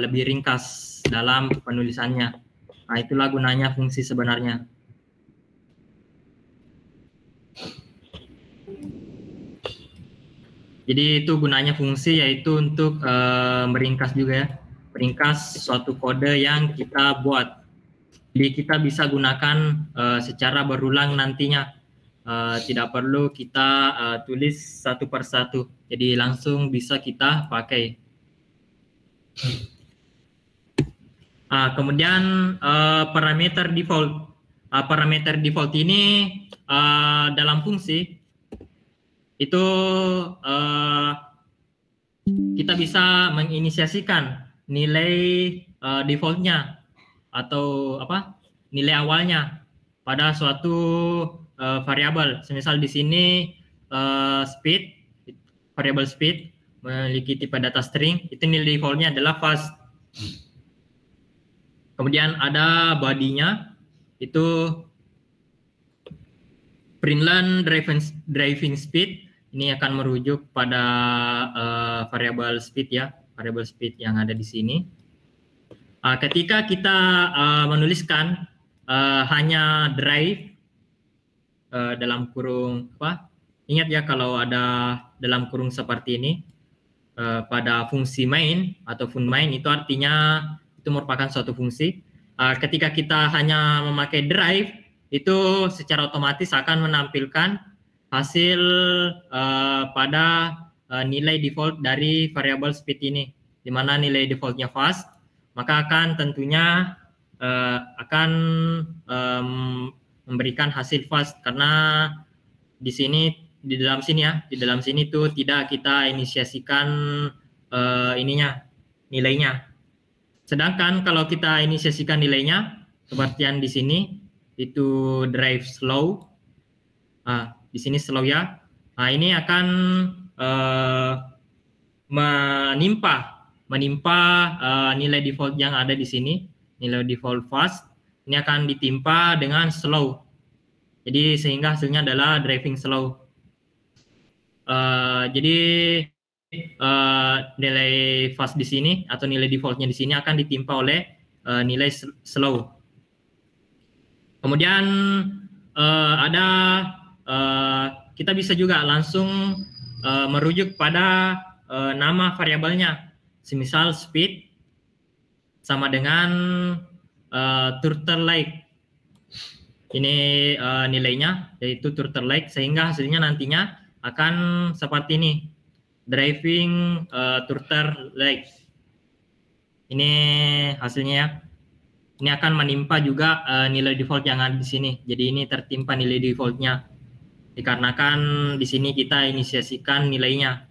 lebih ringkas dalam penulisannya. Nah, itulah gunanya fungsi sebenarnya. Jadi itu gunanya fungsi yaitu untuk meringkas juga ya. Meringkas suatu kode yang kita buat. Jadi kita bisa gunakan secara berulang nantinya. Tidak perlu kita tulis satu persatu. Jadi langsung bisa kita pakai. Kemudian parameter default. Parameter default ini dalam fungsi itu kita bisa menginisiasikan nilai defaultnya atau nilai awalnya pada suatu variabel. Semisal di sini speed, variabel speed memiliki tipe data string, itu nilai defaultnya adalah fast. Kemudian ada body-nya, itu println driving speed. Ini akan merujuk pada variabel speed ya, variabel speed yang ada di sini. Ketika kita menuliskan hanya drive dalam kurung ingat ya kalau ada dalam kurung seperti ini pada fungsi main atau fun main itu artinya itu merupakan suatu fungsi. Ketika kita hanya memakai drive itu secara otomatis akan menampilkan hasil pada nilai default dari variabel speed ini, di mana nilai defaultnya fast, maka akan tentunya akan memberikan hasil fast karena di sini di dalam sini tuh tidak kita inisiasikan nilainya. Sedangkan kalau kita inisiasikan nilainya seperti yang di sini itu drive slow. Di sini slow ya. Ini akan menimpa nilai default yang ada di sini, nilai default fast. Ini akan ditimpa dengan slow. Jadi sehingga hasilnya adalah driving slow. Jadi nilai fast di sini atau nilai defaultnya di sini akan ditimpa oleh nilai slow. Kemudian ada kita bisa juga langsung merujuk pada nama variabelnya. Semisal speed sama dengan turtle like. Ini nilainya yaitu turtle like, sehingga hasilnya nantinya akan seperti ini. Driving turtle like. Ini hasilnya ya. Ini akan menimpa juga nilai default yang ada di sini. Jadi ini tertimpa nilai defaultnya. Dikarenakan di sini kita inisiasikan nilainya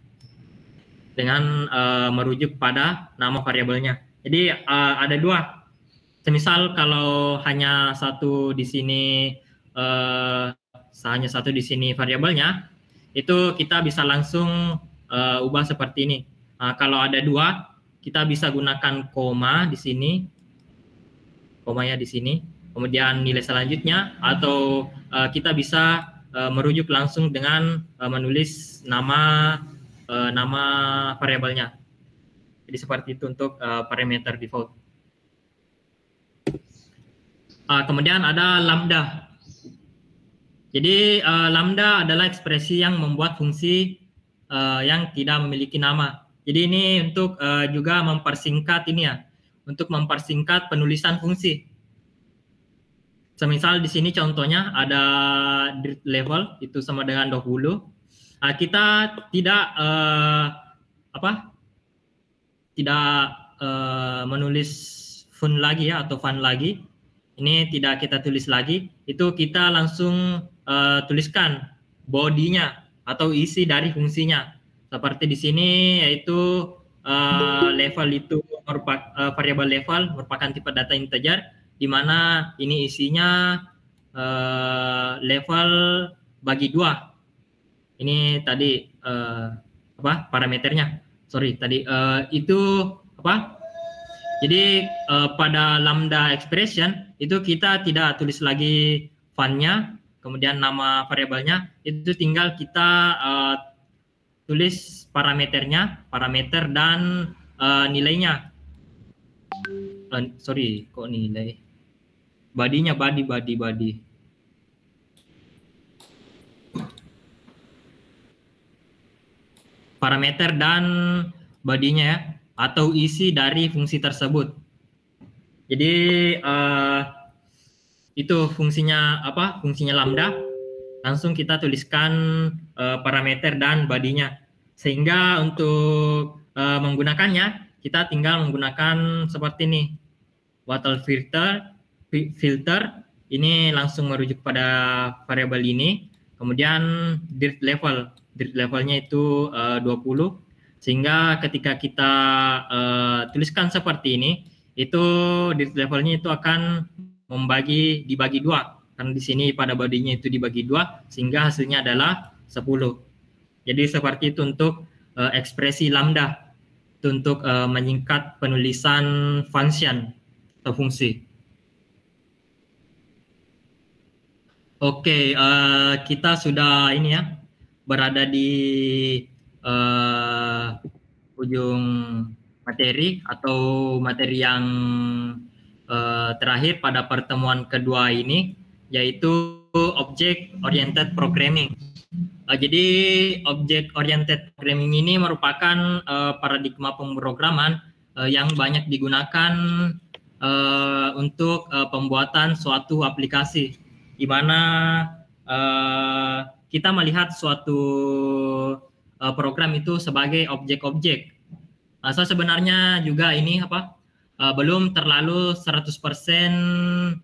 dengan merujuk pada nama variabelnya. Jadi ada dua. Semisal kalau hanya satu di sini variabelnya, itu kita bisa langsung ubah seperti ini. Kalau ada dua, kita bisa gunakan koma di sini. Komanya di sini, kemudian nilai selanjutnya, atau kita bisa merujuk langsung dengan menulis nama variabelnya. Jadi seperti itu untuk parameter default. Kemudian ada lambda. Jadi lambda adalah ekspresi yang membuat fungsi yang tidak memiliki nama. Jadi ini untuk juga mempersingkat ini ya. Untuk mempersingkat penulisan fungsi. Semisal di sini contohnya ada dirt level itu sama dengan 20. Kita tidak menulis fun lagi ya atau fun lagi. ini tidak kita tulis lagi, itu kita langsung tuliskan bodinya atau isi dari fungsinya. Seperti di sini yaitu level itu merupakan variabel level merupakan tipe data integer, di mana ini isinya level bagi 2. Ini tadi apa parameternya? Sorry, tadi itu apa? Jadi pada lambda expression itu kita tidak tulis lagi fun-nya, kemudian nama variabelnya, itu tinggal kita tulis parameter dan nilainya. Sorry, kok nilai? Body-nya body. Parameter dan body-nya ya, atau isi dari fungsi tersebut. Jadi itu fungsinya apa? Fungsinya lambda. Langsung kita tuliskan parameter dan body-nya. Sehingga untuk menggunakannya kita tinggal menggunakan seperti ini. Wattle filter ini langsung merujuk pada variabel ini. Kemudian dirt levelnya itu 20. Sehingga ketika kita tuliskan seperti ini, itu dirt levelnya itu akan dibagi 2. Karena di sini pada bodinya itu dibagi 2, sehingga hasilnya adalah 10. Jadi seperti itu untuk ekspresi lambda, itu untuk menyingkat penulisan function atau fungsi. Oke, kita sudah ini ya, berada di ujung materi atau materi yang terakhir pada pertemuan kedua ini, yaitu Object Oriented Programming. Jadi Object Oriented Programming ini merupakan paradigma pemrograman yang banyak digunakan untuk pembuatan suatu aplikasi, di mana kita melihat suatu program itu sebagai objek-objek. So sebenarnya juga ini belum terlalu 100%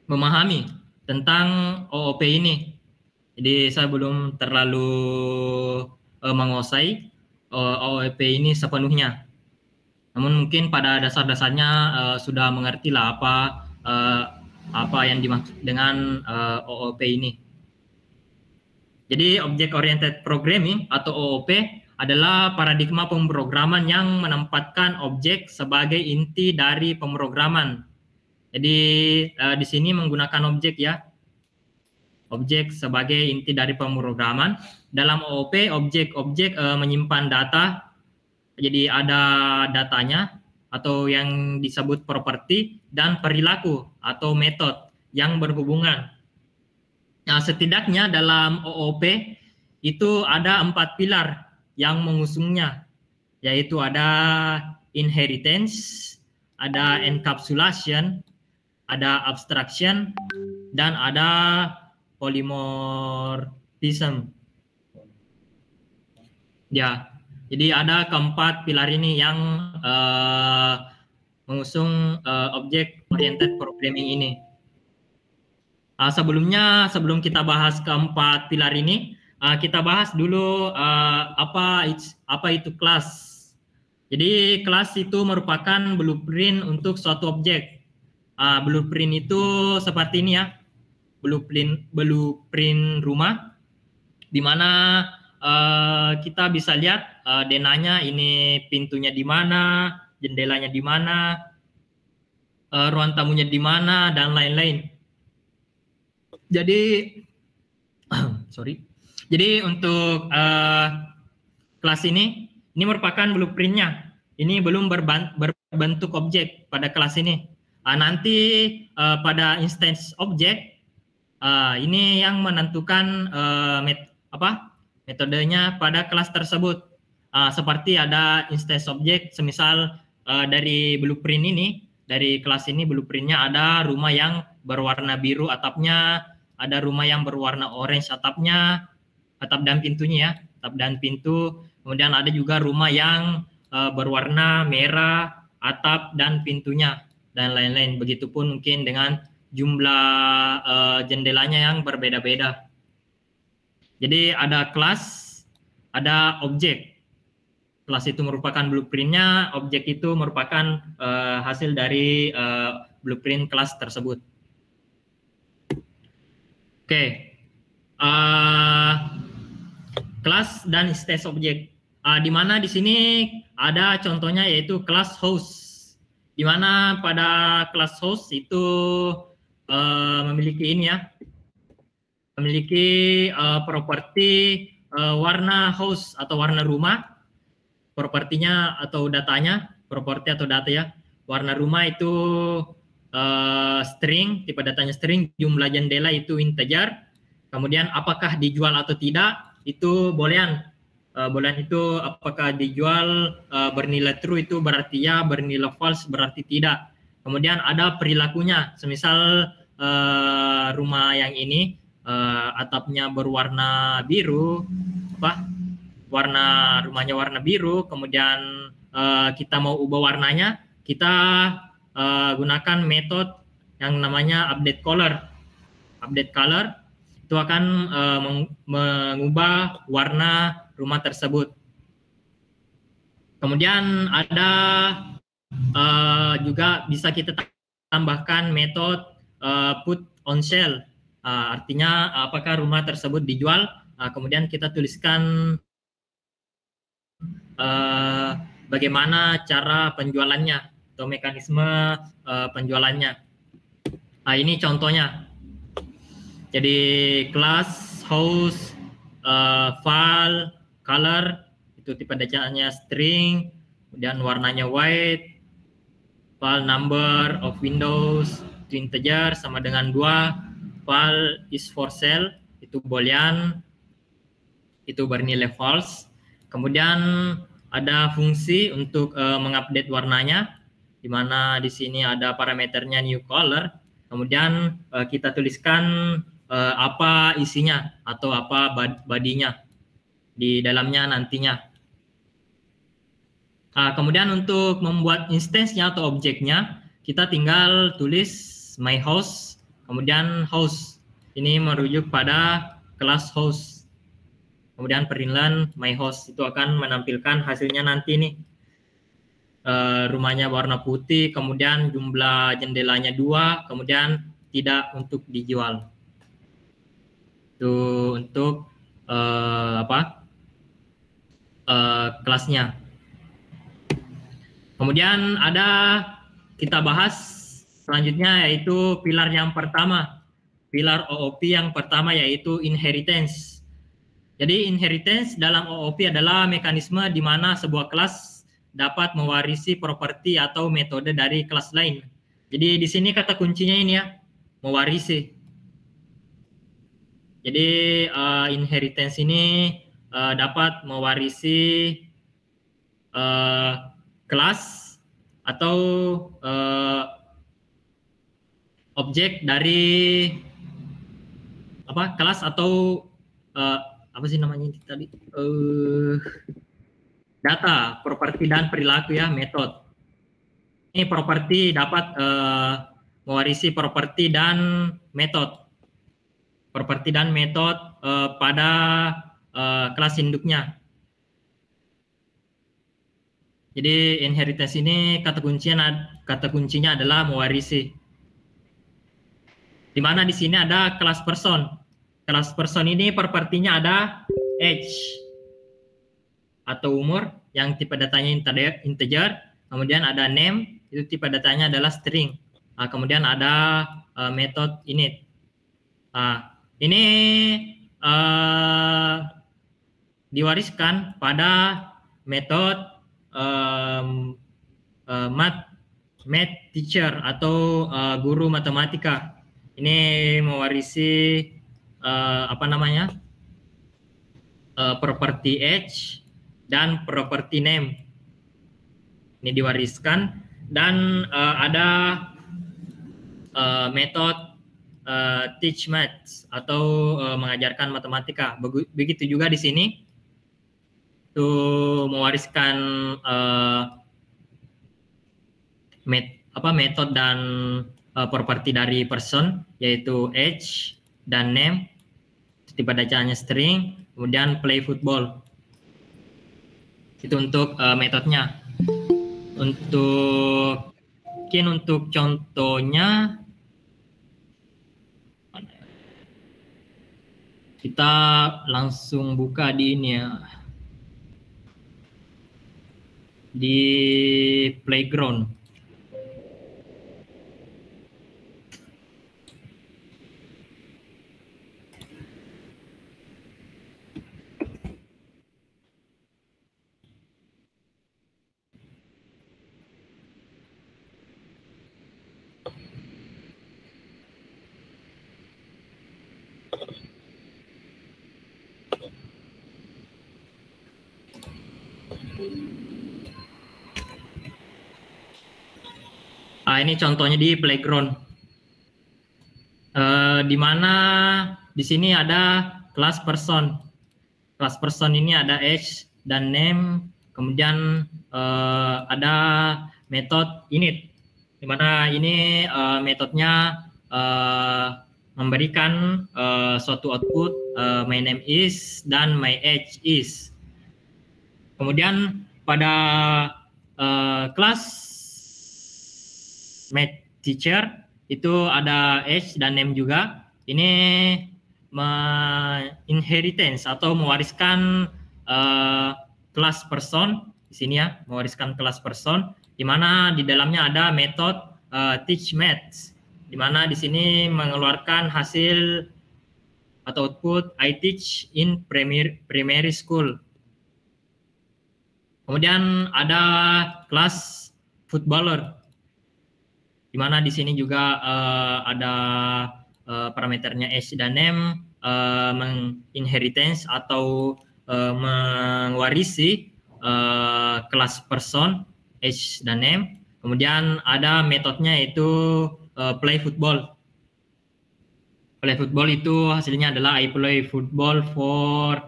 memahami tentang OOP ini. Jadi saya belum terlalu menguasai OOP ini sepenuhnya. Namun mungkin pada dasar-dasarnya sudah mengerti lah apa yang dimaksud dengan OOP ini. Jadi Object Oriented Programming atau OOP adalah paradigma pemrograman yang menempatkan objek sebagai inti dari pemrograman. Jadi di sini menggunakan objek ya. Objek sebagai inti dari pemrograman. Dalam OOP, objek-objek menyimpan data. Jadi ada datanya atau yang disebut properti dan perilaku atau metode yang berhubungan. Nah, setidaknya dalam OOP itu ada 4 pilar yang mengusungnya, yaitu ada inheritance, ada encapsulation, ada abstraction, dan ada polymorphism. Ya, jadi ada keempat pilar ini yang mengusung Object Oriented Programming ini. Sebelum kita bahas keempat pilar ini, kita bahas dulu apa itu kelas. Jadi kelas itu merupakan blueprint untuk suatu objek. Blueprint itu seperti ini ya, blueprint rumah, di mana kita bisa lihat denanya ini pintunya di mana, jendelanya di mana, ruang tamunya di mana, dan lain-lain. Jadi Jadi untuk kelas ini merupakan blueprintnya. Ini belum berbentuk objek pada kelas ini. Nanti pada instance objek ini yang menentukan metodenya pada kelas tersebut. Seperti ada instance objek, semisal dari blueprint ini, dari kelas ini blueprintnya ada rumah yang berwarna biru atapnya, ada rumah yang berwarna orange atapnya, atap dan pintunya ya, atap dan pintu. Kemudian ada juga rumah yang berwarna merah, atap dan pintunya dan lain-lain. Begitupun mungkin dengan jumlah jendelanya yang berbeda-beda. Jadi ada kelas, ada objek. Kelas itu merupakan blueprintnya, objek itu merupakan hasil dari blueprint kelas tersebut. Oke, kelas dan instance objek. Di mana di sini ada contohnya yaitu kelas host. Di mana pada kelas host itu memiliki ini ya, memiliki properti warna host atau warna rumah, propertinya atau datanya, properti atau data ya. Warna rumah itu string, tipe datanya string, jumlah jendela itu integer, kemudian apakah dijual atau tidak, itu boolean. Boolean itu apakah dijual bernilai true itu berarti ya, bernilai false berarti tidak. Kemudian ada perilakunya, semisal rumah yang ini atapnya berwarna biru, warna rumahnya warna biru, kemudian kita mau ubah warnanya, kita gunakan metode yang namanya update color. Update color itu akan mengubah warna rumah tersebut. Kemudian ada juga bisa kita tambahkan metode put on sale. Artinya apakah rumah tersebut dijual, kemudian kita tuliskan bagaimana cara penjualannya atau mekanisme penjualannya. Ini contohnya. Jadi kelas host file color itu tipe datanya string, kemudian warnanya white, file number of windows itu integer sama dengan 2, file is for sale itu boolean itu bernilai false. Kemudian ada fungsi untuk mengupdate warnanya, di mana di sini ada parameternya new color. Kemudian kita tuliskan apa isinya atau apa bodinya di dalamnya nantinya. Kemudian untuk membuat instance-nya atau objeknya, kita tinggal tulis my host, kemudian host. Ini merujuk pada kelas host. Kemudian perintilan my host itu akan menampilkan hasilnya nanti nih. Rumahnya warna putih, kemudian jumlah jendelanya 2, kemudian tidak untuk dijual. Itu untuk kelasnya. Kemudian ada kita bahas selanjutnya yaitu pilar yang pertama. Pilar OOP yang pertama yaitu inheritance. Jadi inheritance dalam OOP adalah mekanisme di mana sebuah kelas dapat mewarisi properti atau metode dari kelas lain. Jadi di sini kata kuncinya ini ya, mewarisi. Jadi inheritance ini dapat mewarisi kelas atau objek dari kelas atau apa sih namanya tadi, data, properti dan perilaku ya, metode. Ini properti dapat mewarisi properti dan metode. Properti dan metode pada kelas induknya. Jadi inheritance ini kata kuncinya adalah mewarisi. Di mana di sini ada kelas person. Kelas person ini propertinya ada age atau umur yang tipe datanya integer, kemudian ada name itu tipe datanya adalah string. Kemudian ada method init. Ini diwariskan pada metode math teacher atau guru matematika. Ini mewarisi property age dan property name. Ini diwariskan dan ada metode teach maths atau mengajarkan matematika. Begitu juga di sini mewariskan metode dan properti dari person, yaitu age dan name, tipe bacaannya string, kemudian play football. Itu untuk metodenya. Mungkin untuk contohnya kita langsung buka di ini ya, di playground. Ini contohnya di playground, di mana di sini ada kelas person. Kelas person ini ada age dan name, kemudian ada metode init, di mana ini metodenya memberikan suatu output, my name is dan my age is. Kemudian pada kelas math teacher itu ada age dan name juga. Ini inheritance atau mewariskan kelas person di sini ya, mewariskan kelas person, di mana di dalamnya ada metode teach maths, di mana di sini mengeluarkan hasil atau output I teach in primary school. Kemudian ada kelas footballer, di mana di sini juga ada parameternya age dan name, menginheritance atau mewarisi kelas person, age dan name. Kemudian ada metodenya yaitu play football. Play football itu hasilnya adalah I play football for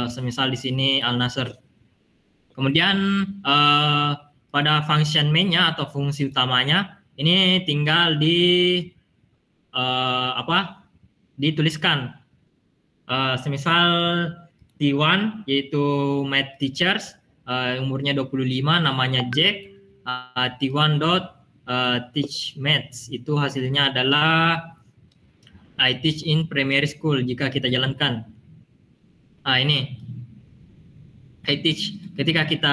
semisal di sini Al Nassr. Kemudian pada function main-nya atau fungsi utamanya ini tinggal dituliskan. Semisal T1 yaitu math teachers, umurnya 25, namanya Jack. T1 teach maths, itu hasilnya adalah I teach in primary school jika kita jalankan. Ini I teach. Ketika kita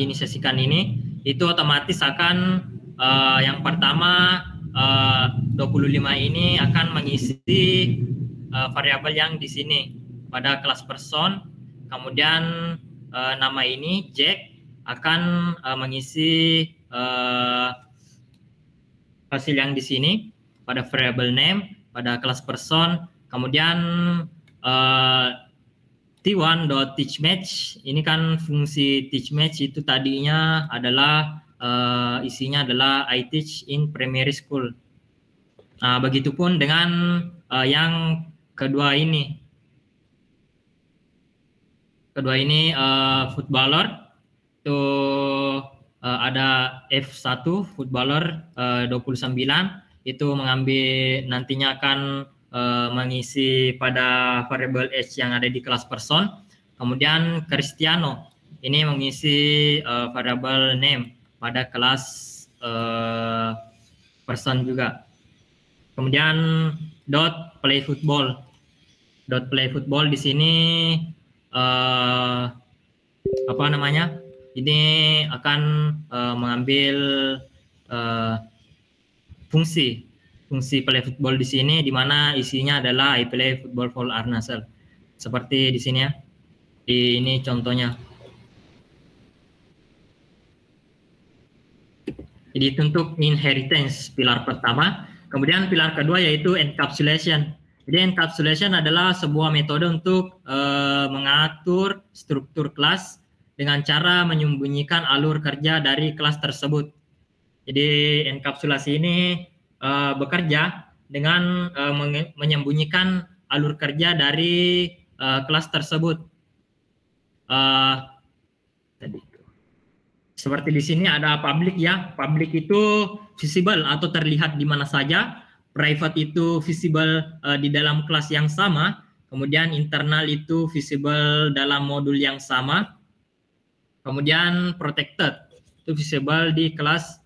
inisiasikan ini, itu otomatis akan yang pertama 25 ini akan mengisi variabel yang di sini pada kelas person. Kemudian nama ini Jack akan mengisi hasil yang di sini pada variabel name pada kelas person. Kemudian T1.teachMatch ini kan fungsi teachMatch itu tadinya adalah isinya adalah I teach in primary school. Begitupun dengan yang kedua ini. Kedua ini footballer itu ada F1 footballer 29 itu mengambil nantinya akan mengisi pada variabel age yang ada di kelas person. Kemudian Cristiano ini mengisi variabel name pada kelas person juga. Kemudian play football di sini ini akan mengambil fungsi play football di sini, di mana isinya adalah I play football for Al Nassr. Seperti di sini ya. Ini contohnya. Jadi itu untuk inheritance pilar pertama. Kemudian pilar kedua yaitu encapsulation. Jadi encapsulation adalah sebuah metode untuk mengatur struktur kelas dengan cara menyembunyikan alur kerja dari kelas tersebut. Jadi enkapsulasi ini bekerja dengan menyembunyikan alur kerja dari kelas tersebut. tadi seperti di sini ada public ya. Public itu visible atau terlihat di mana saja. Private itu visible di dalam kelas yang sama. Kemudian internal itu visible dalam modul yang sama. Kemudian protected itu visible di kelas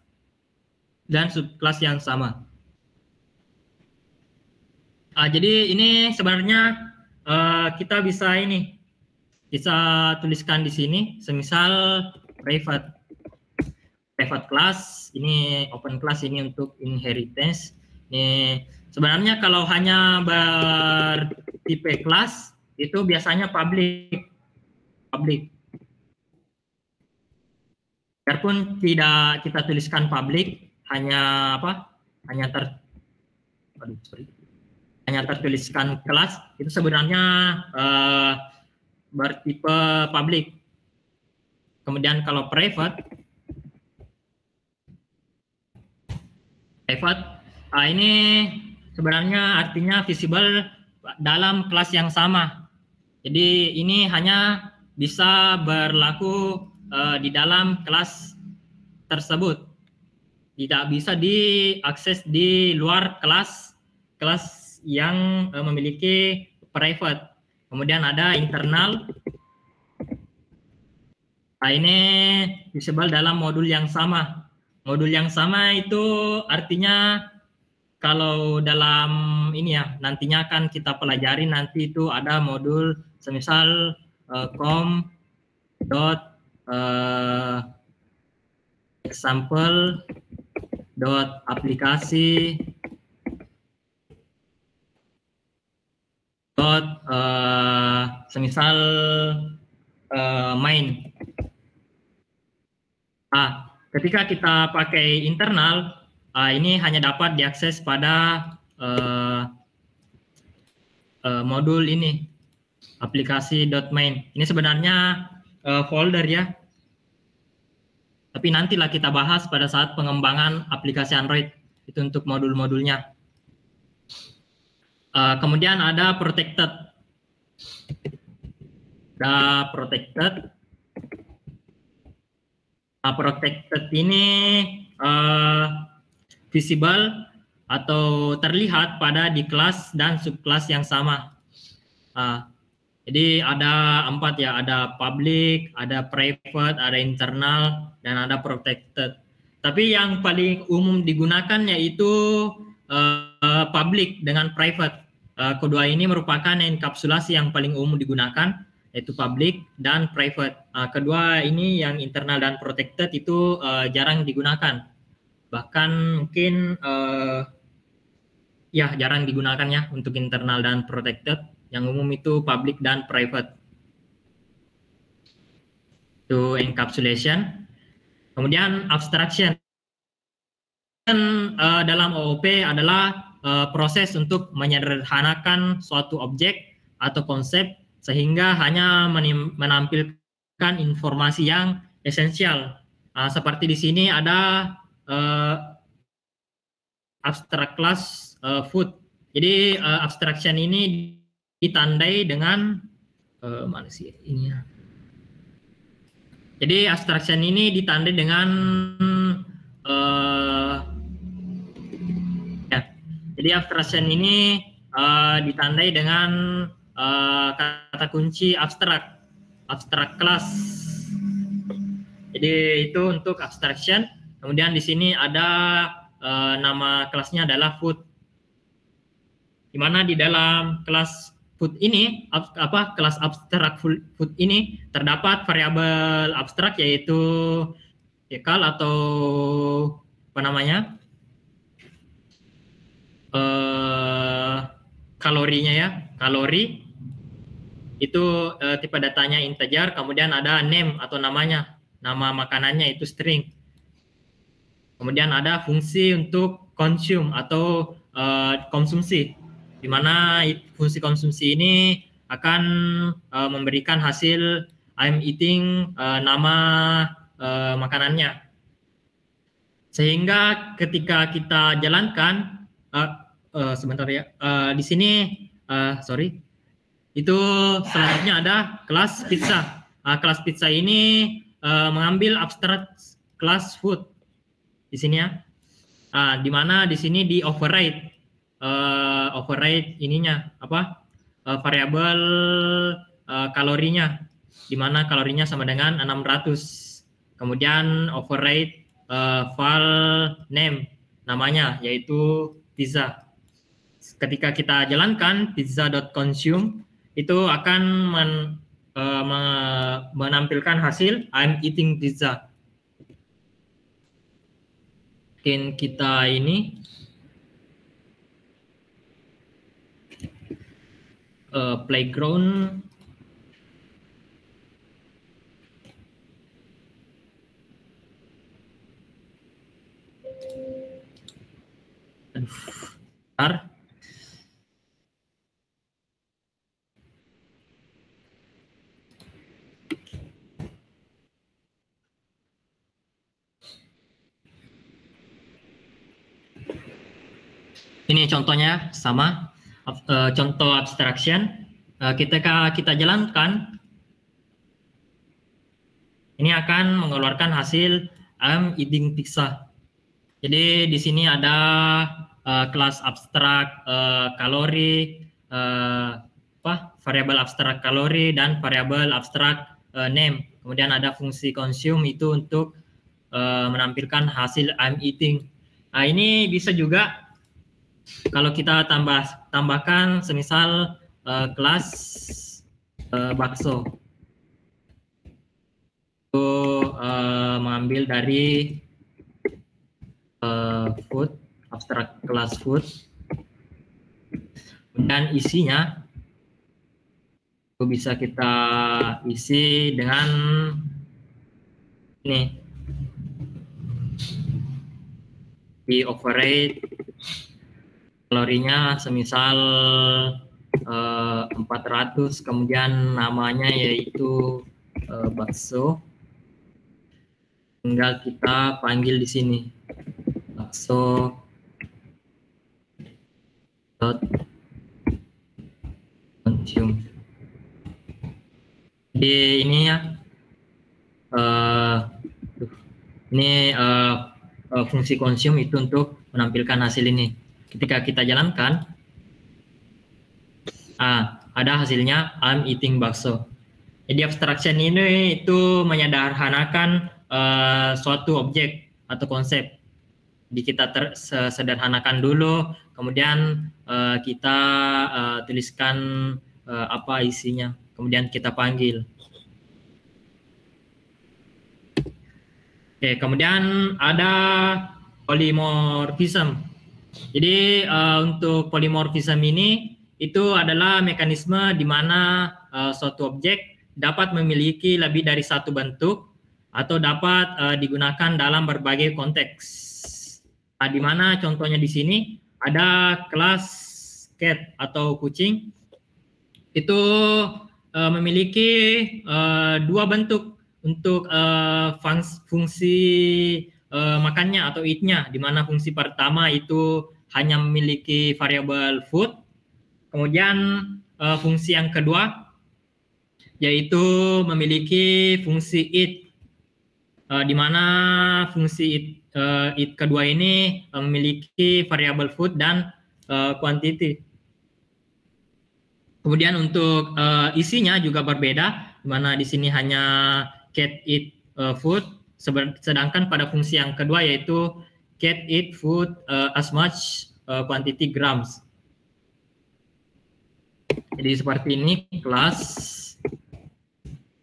dan subkelas yang sama. Jadi ini sebenarnya kita bisa tuliskan di sini. Semisal private class, ini open class ini untuk inheritance. Ini sebenarnya kalau hanya bertipe kelas itu biasanya public. Biarpun tidak kita tuliskan public, hanya tertuliskan kelas, itu sebenarnya bertipe public. Kemudian kalau private ini sebenarnya artinya visible dalam kelas yang sama. Jadi ini hanya bisa berlaku di dalam kelas tersebut. Tidak bisa diakses di luar kelas yang memiliki private. Kemudian ada internal. Ini visible dalam modul yang sama. Modul yang sama itu artinya kalau dalam ini ya, nantinya akan kita pelajari nanti itu ada modul semisal example.aplikasi semisal main. Ketika kita pakai internal, ini hanya dapat diakses pada modul ini, aplikasi.main. Ini sebenarnya folder ya. Tapi nantilah kita bahas pada saat pengembangan aplikasi Android, itu untuk modul-modulnya. Kemudian ada protected. Protected ini visible atau terlihat pada di kelas dan subkelas yang sama. Jadi ada 4 ya, ada public, ada private, ada internal, dan ada protected. Tapi yang paling umum digunakan yaitu public dengan private. Kedua ini merupakan enkapsulasi yang paling umum digunakan, yaitu public dan private. Kedua ini yang internal dan protected itu jarang digunakan. Bahkan mungkin ya jarang digunakan ya untuk internal dan protected. Yang umum itu public dan private. Itu encapsulation. Kemudian abstraction. Dalam OOP adalah proses untuk menyederhanakan suatu objek atau konsep sehingga hanya menampilkan informasi yang esensial. Seperti di sini ada abstract class food. Jadi abstraction ini ditandai dengan mana sih ini ya? Jadi abstraction ini ditandai dengan jadi abstraction ini ditandai dengan kata kunci abstrak class. Jadi itu untuk abstraction. Kemudian di sini ada nama kelasnya adalah food. Di mana di dalam kelas food ini, kelas abstrak food ini terdapat variabel abstrak yaitu ekal atau apa namanya kalorinya ya, kalori itu tipe datanya integer. Kemudian ada name atau namanya, nama makanannya itu string. Kemudian ada fungsi untuk consume atau konsumsi, di mana fungsi konsumsi ini akan memberikan hasil I'm eating nama makanannya. Sehingga ketika kita jalankan sebentar ya, di sini itu selanjutnya ada kelas pizza. kelas pizza ini mengambil abstrak kelas food di sini ya. Di mana di sini di override ininya apa? Variabel kalorinya, di mana kalorinya sama dengan 600. Kemudian override file name, namanya yaitu pizza. Ketika kita jalankan pizza.consume, itu akan menampilkan hasil I'm eating pizza. Mungkin kita ini playground. Bentar. Ini contohnya sama, contoh abstraction. Ketika kita jalankan, ini akan mengeluarkan hasil I'm eating pizza. Jadi di sini ada kelas abstrak kalori, variabel abstrak kalori dan variabel abstrak name. Kemudian ada fungsi consume itu untuk menampilkan hasil I'm eating. Nah, ini bisa juga kalau kita tambahkan semisal kelas bakso. Itu mengambil dari food, abstrak kelas food. Dan isinya itu bisa kita isi dengan ini. Di override kalorinya semisal 400, kemudian namanya yaitu bakso. Tinggal kita panggil di sini bakso dot consume. Jadi ini ya, ini fungsi consume itu untuk menampilkan hasil ini. Ketika kita jalankan, ada hasilnya I'm eating bakso. Jadi abstraction ini itu menyederhanakan suatu objek atau konsep. Jadi kita sederhanakan dulu, kemudian kita tuliskan apa isinya, kemudian kita panggil. Oke, kemudian ada polymorphism. Jadi untuk polymorphism ini itu adalah mekanisme di mana suatu objek dapat memiliki lebih dari satu bentuk atau dapat digunakan dalam berbagai konteks. Di mana contohnya di sini ada kelas cat atau kucing, itu memiliki dua bentuk untuk fungsi makannya atau eat-nya, di mana fungsi pertama itu hanya memiliki variabel food, kemudian fungsi yang kedua yaitu memiliki fungsi eat, di mana fungsi eat kedua ini memiliki variabel food dan quantity. Kemudian untuk isinya juga berbeda, di mana di sini hanya cat eat food, sedangkan pada fungsi yang kedua yaitu cat eat food as much quantity grams. Jadi seperti ini kelas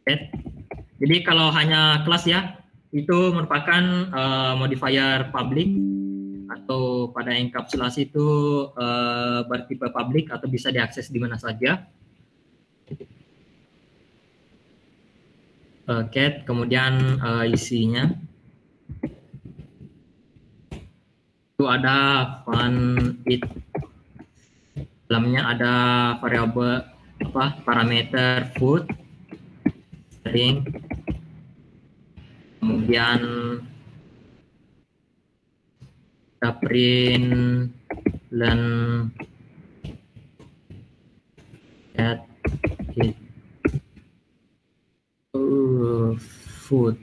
cat. Jadi kalau hanya kelas ya, itu merupakan modifier public, atau pada enkapsulasi itu bertipe public atau bisa diakses di mana saja. Cat, kemudian isinya itu ada fun it, dalamnya ada variabel parameter food, string, kemudian kita print learn cat it. food.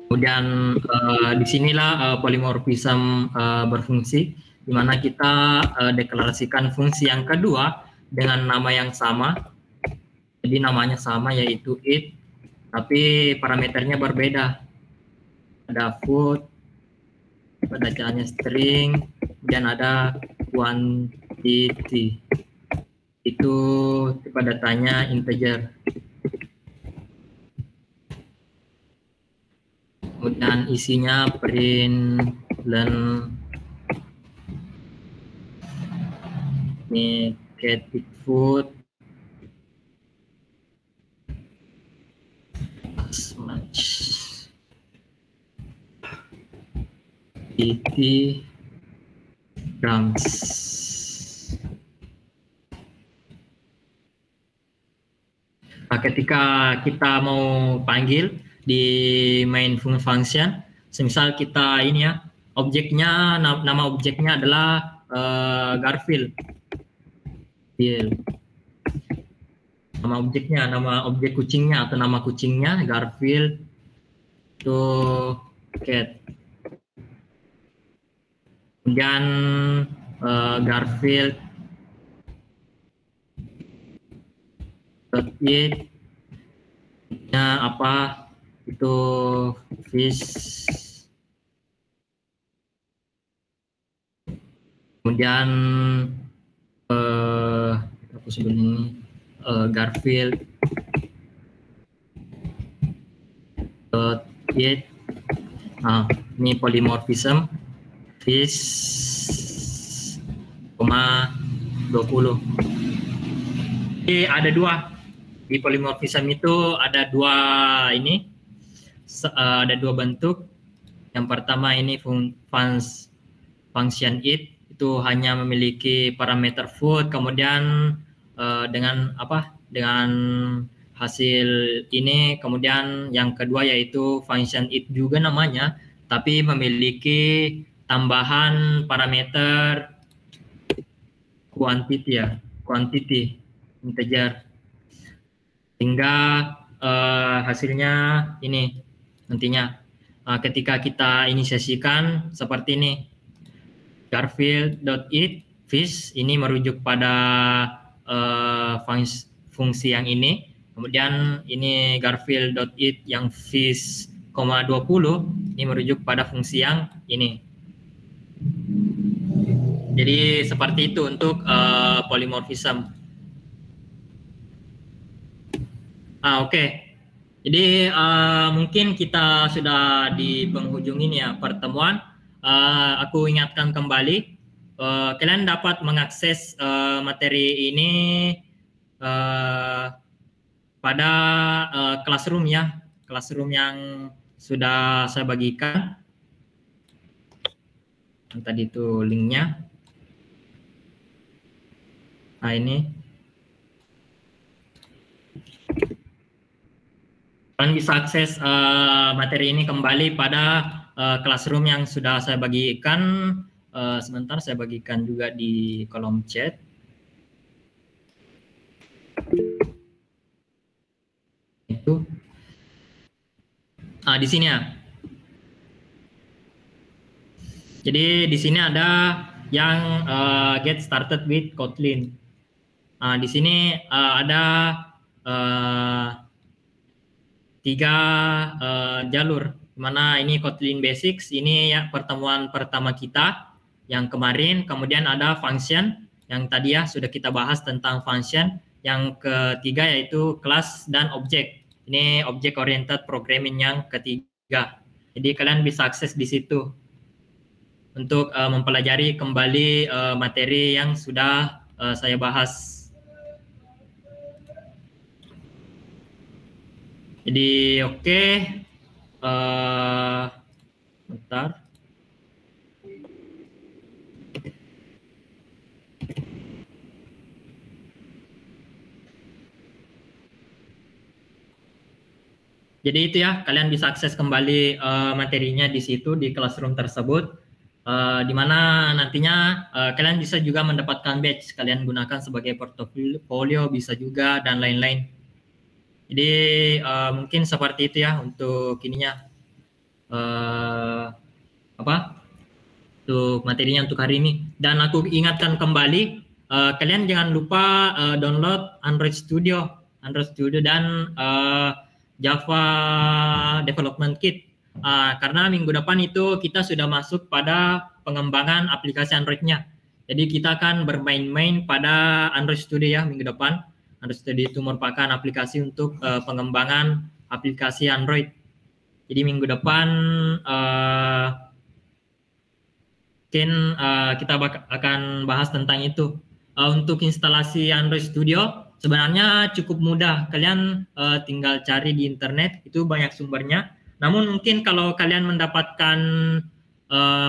Kemudian disinilah polymorphism berfungsi, di mana kita deklarasikan fungsi yang kedua dengan nama yang sama. Jadi namanya sama, yaitu it, tapi parameternya berbeda. Ada food, bacaannya string, dan ada quantity. Itu tipe datanya integer. Kemudian isinya print len ini get it food as much 80 grams. Nah, ketika kita mau panggil di main function, semisal kita ini ya, objeknya, nama objeknya adalah Garfield. Nama objeknya, nama objek kucingnya atau nama kucingnya Garfield to cat. Kemudian Garfield nya apa itu fish. Kemudian aku sebut ini Garfield it. Nah, ini polymorphism fish, 20. Jadi ada dua di polymorphism itu, ada dua ini, ada dua bentuk. Yang pertama ini function it, itu hanya memiliki parameter food, kemudian dengan hasil ini. Kemudian yang kedua yaitu function it juga namanya, tapi memiliki tambahan parameter quantity integer, sehingga hasilnya ini nantinya ketika kita inisiasikan seperti ini, Garfield.it fish, ini merujuk pada fungsi yang ini. Kemudian ini Garfield.it yang fish, 20, ini merujuk pada fungsi yang ini. Jadi seperti itu untuk polymorphism. Oke. Jadi mungkin kita sudah di penghujung ini ya pertemuan. Aku ingatkan kembali, kalian dapat mengakses materi ini pada Classroom ya, Classroom yang sudah saya bagikan. Tadi itu linknya. Nah ini. Kalian bisa akses materi ini kembali pada Classroom yang sudah saya bagikan. Sebentar, saya bagikan juga di kolom chat. Itu. Di sini ya. Jadi di sini ada yang get started with Kotlin. Di sini ada 3 jalur, mana ini Kotlin Basics, ini ya pertemuan pertama kita yang kemarin. Kemudian ada function yang tadi ya sudah kita bahas tentang function. Yang ketiga yaitu kelas dan objek. Ini object oriented programming yang ketiga. Jadi kalian bisa akses di situ untuk mempelajari kembali materi yang sudah saya bahas. Jadi oke, bentar. Jadi itu ya, kalian bisa akses kembali materinya di situ, di Classroom tersebut, di mana nantinya kalian bisa juga mendapatkan badge, kalian gunakan sebagai portofolio bisa juga, dan lain-lain. Jadi mungkin seperti itu ya untuk ininya eh, apa untuk materinya untuk hari ini. Dan aku ingatkan kembali, kalian jangan lupa download Android Studio dan Java Development Kit. Karena minggu depan itu kita sudah masuk pada pengembangan aplikasi Android-nya. Jadi kita akan bermain-main pada Android Studio ya minggu depan. Android Studio itu merupakan aplikasi untuk pengembangan aplikasi Android. Jadi minggu depan mungkin kita akan bahas tentang itu. Untuk instalasi Android Studio sebenarnya cukup mudah. Kalian tinggal cari di internet, itu banyak sumbernya. Namun mungkin kalau kalian mendapatkan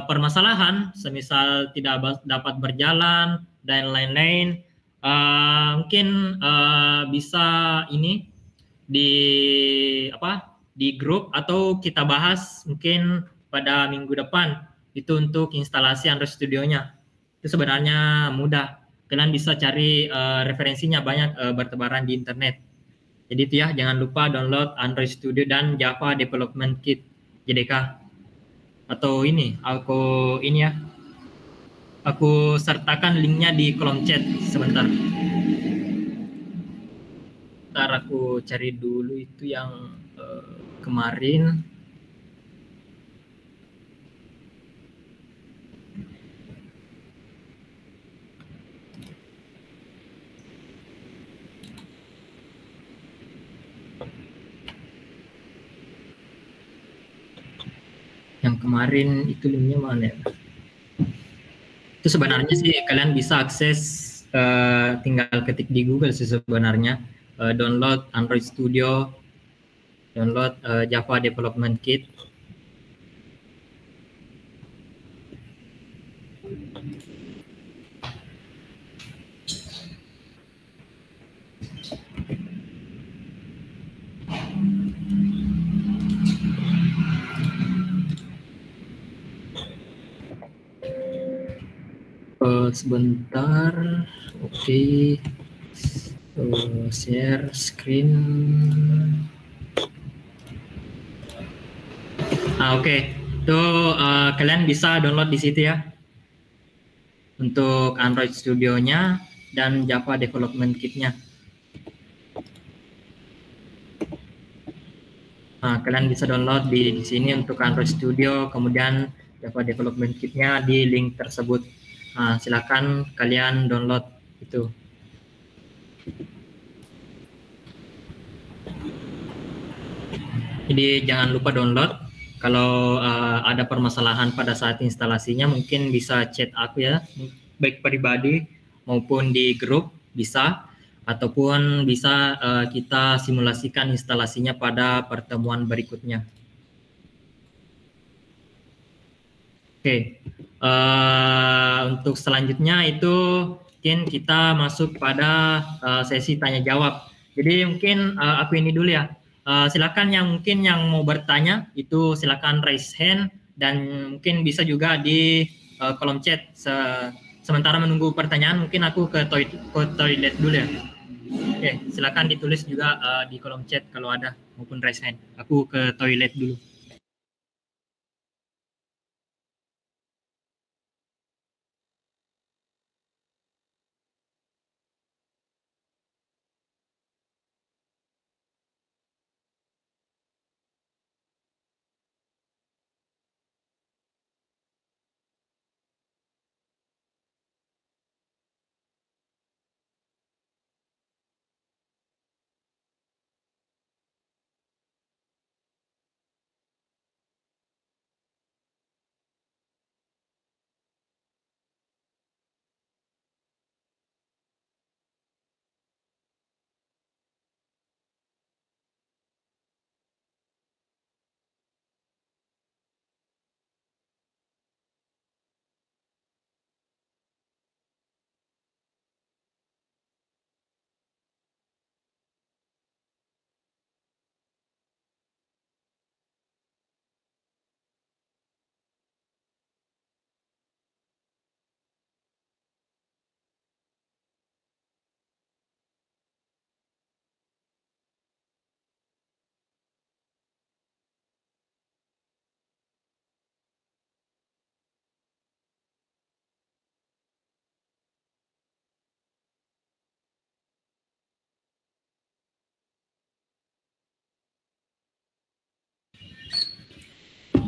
permasalahan, semisal tidak dapat berjalan dan lain-lain, mungkin bisa ini di di grup atau kita bahas mungkin pada minggu depan itu untuk instalasi Android Studio-nya. Itu sebenarnya mudah. Kalian bisa cari referensinya banyak bertebaran di internet. Jadi itu ya, jangan lupa download Android Studio dan Java Development Kit JDK. Atau ini, aku sertakan linknya di kolom chat sebentar. Ntar aku cari dulu itu yang kemarin. Yang kemarin itu linknya mana ya? Itu sebenarnya sih kalian bisa akses tinggal ketik di Google sih sebenarnya. Download Android Studio, download Java Development Kit. Sebentar, oke. Share screen. Oke. Itu kalian bisa download di situ ya untuk Android Studio-nya dan Java Development Kit-nya. Kalian bisa download di sini untuk Android Studio, kemudian Java Development Kit-nya di link tersebut. Silakan kalian download itu. Jadi jangan lupa download. Kalau ada permasalahan pada saat instalasinya, mungkin bisa chat aku ya, baik pribadi maupun di grup bisa, ataupun bisa kita simulasikan instalasinya pada pertemuan berikutnya. Oke, untuk selanjutnya itu mungkin kita masuk pada sesi tanya jawab. Jadi mungkin aku ini dulu ya. Silakan yang mungkin yang mau bertanya itu silakan raise hand dan mungkin bisa juga di kolom chat. Sementara menunggu pertanyaan mungkin aku ke toilet dulu ya. Oke, silakan ditulis juga di kolom chat kalau ada maupun raise hand. Aku ke toilet dulu.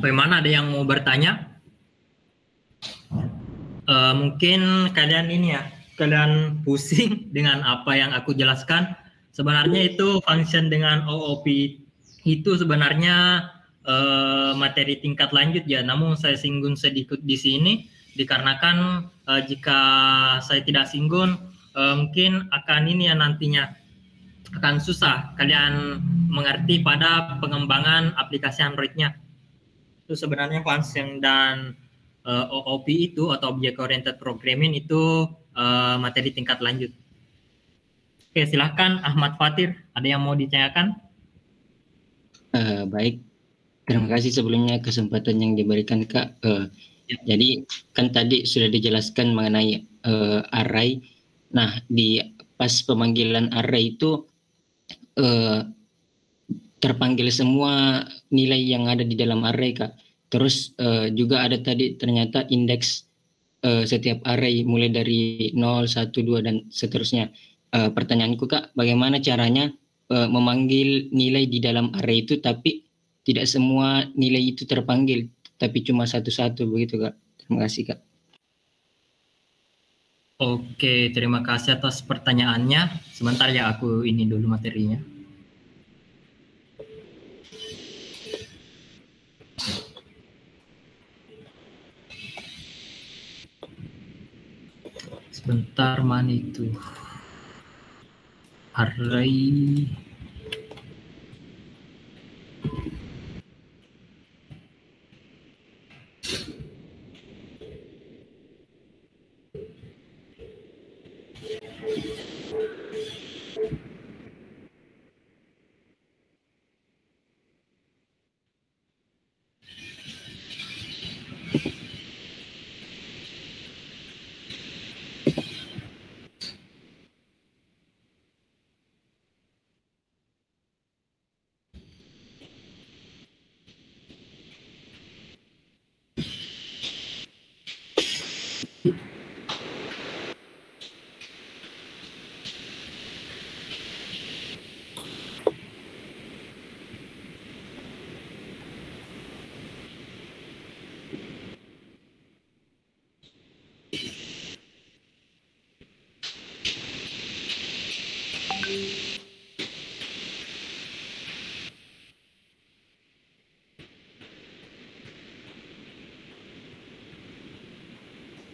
Bagaimana, ada yang mau bertanya? Mungkin kalian ini ya, kalian pusing dengan apa yang aku jelaskan. Sebenarnya itu function dengan OOP itu sebenarnya materi tingkat lanjut ya. Namun saya singgung sedikit di sini dikarenakan jika saya tidak singgung mungkin akan ini ya nantinya akan susah kalian mengerti pada pengembangan aplikasi Android-nya. Itu sebenarnya function dan OOP itu atau Object Oriented Programming itu materi tingkat lanjut. Oke, silahkan Ahmad Fatir, ada yang mau ditanyakan? Baik, terima kasih sebelumnya kesempatan yang diberikan Kak. Jadi kan tadi sudah dijelaskan mengenai array. Nah, di pas pemanggilan array itu terpanggil semua nilai yang ada di dalam array Kak. Terus juga ada tadi ternyata indeks setiap array mulai dari 0, 1, 2 dan seterusnya. Pertanyaanku Kak, bagaimana caranya memanggil nilai di dalam array itu tapi tidak semua nilai itu terpanggil, tapi cuma satu-satu begitu Kak. Terima kasih Kak. Oke, terima kasih atas pertanyaannya. Sebentar ya, aku ini dulu materinya. Sebentar, mana itu? Array.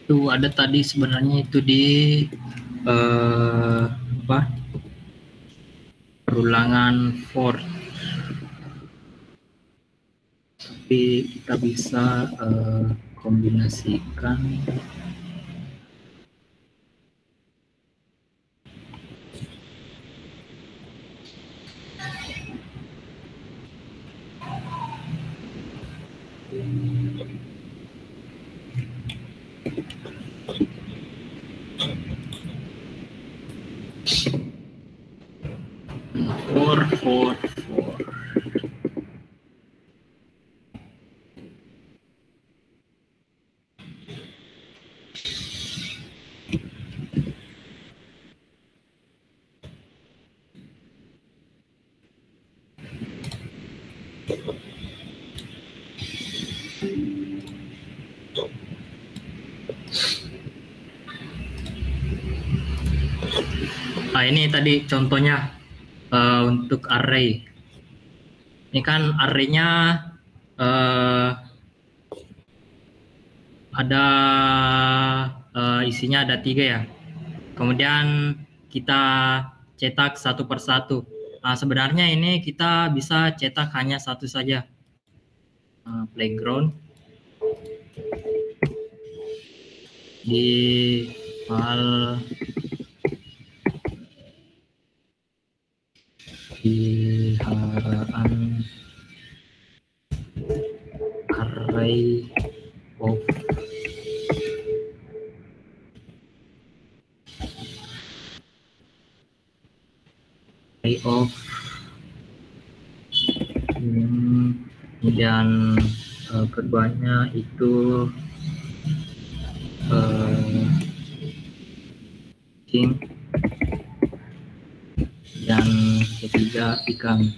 Itu ada tadi sebenarnya itu di apa? Perulangan for. Tapi kita bisa kombinasikan for. Nah, ini tadi contohnya untuk array. Ini kan array-nya ada isinya ada 3 ya. Kemudian kita cetak satu persatu. Nah, sebenarnya ini kita bisa cetak hanya satu saja. Playground di file peliharaan array of kemudian keduanya itu king dan ketiga ikan.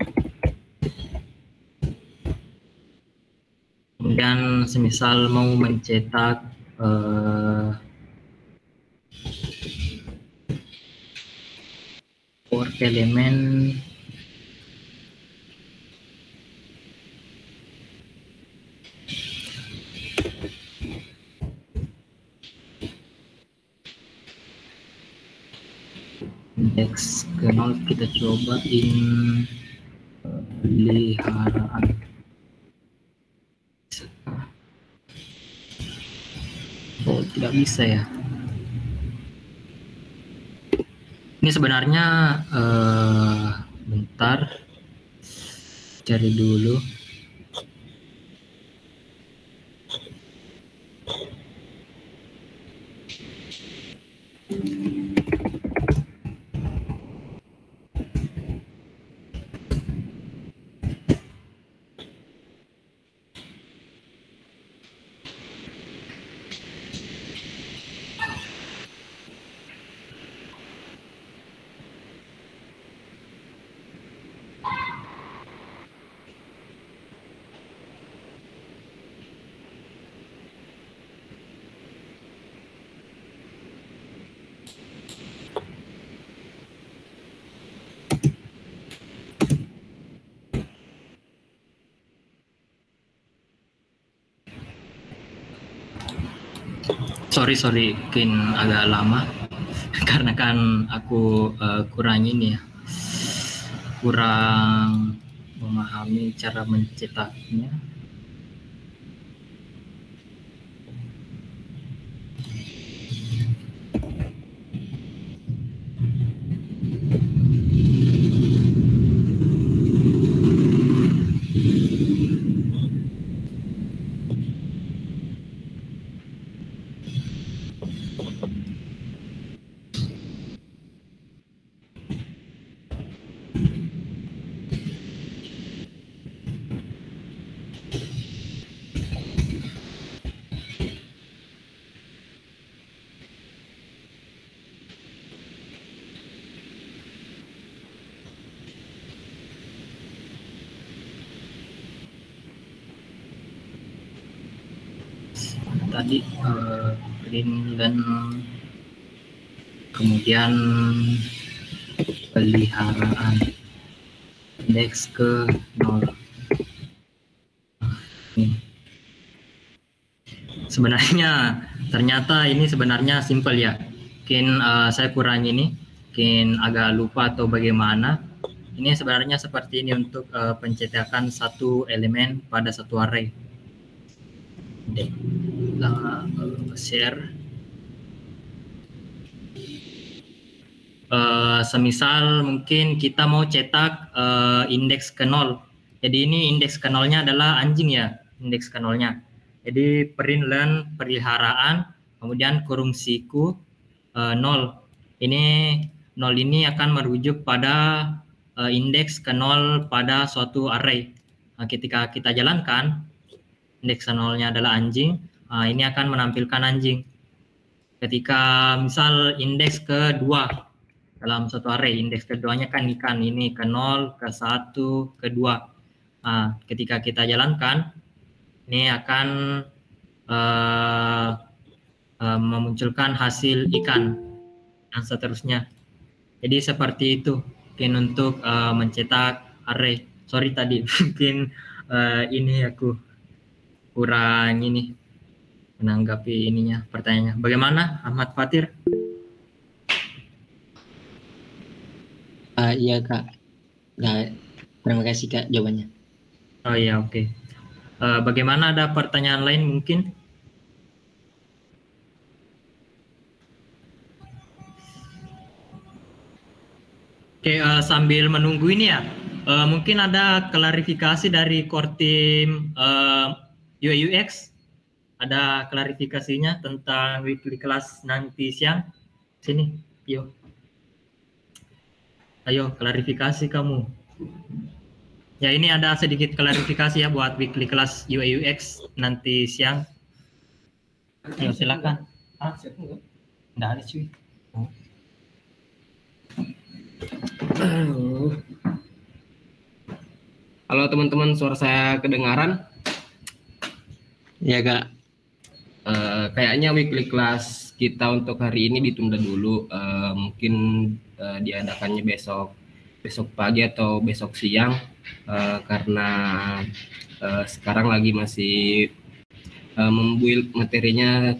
Kemudian semisal mau mencetak port elemen indeks ke 0, kita coba peliharaan. Oh, tidak bisa ya. Ini sebenarnya bentar, cari dulu. Sorry, mungkin agak lama karena kan aku kurang ini ya, kurang memahami cara mencetaknya. Tadi Greenland, kemudian peliharaan indeks ke 0. Sebenarnya ternyata ini sebenarnya simple ya. Mungkin saya kurang ini, mungkin agak lupa atau bagaimana. Ini sebenarnya seperti ini untuk pencetakan satu elemen pada satu array. Share. Semisal mungkin kita mau cetak indeks ke 0. Jadi ini indeks ke 0-nya adalah anjing ya, indeks ke 0-nya. Jadi perinlen peliharaan, kemudian kurung siku 0. Ini 0 ini akan merujuk pada indeks ke 0 pada suatu array. Nah, ketika kita jalankan, indeks ke 0-nya adalah anjing, ini akan menampilkan anjing. Ketika misal indeks kedua dalam suatu array, indeks keduanya kan ikan, ini ke 0, ke 1, ke 2. Nah, ketika kita jalankan, ini akan memunculkan hasil ikan dan seterusnya. Jadi seperti itu mungkin untuk mencetak array. Sorry tadi mungkin ini aku kurang ini menanggapi ininya pertanyaannya. Bagaimana Ahmad Fatir? Iya Kak. Nah, terima kasih Kak jawabannya. Oh iya, oke. Bagaimana, ada pertanyaan lain mungkin? Oke, sambil menunggu ini ya, mungkin ada klarifikasi dari core team UI UX. Ada klarifikasinya tentang weekly class nanti siang. Sini, yuk. Ayo, klarifikasi kamu. Ya, ini ada sedikit klarifikasi ya buat weekly class UI UX nanti siang. Ayo, silakan. Nggak ada cuy. Halo teman-teman, suara saya kedengaran? Ya Kak. Kayaknya weekly class kita untuk hari ini ditunda dulu. Mungkin diadakannya besok pagi atau besok siang, karena sekarang lagi masih membuild materinya,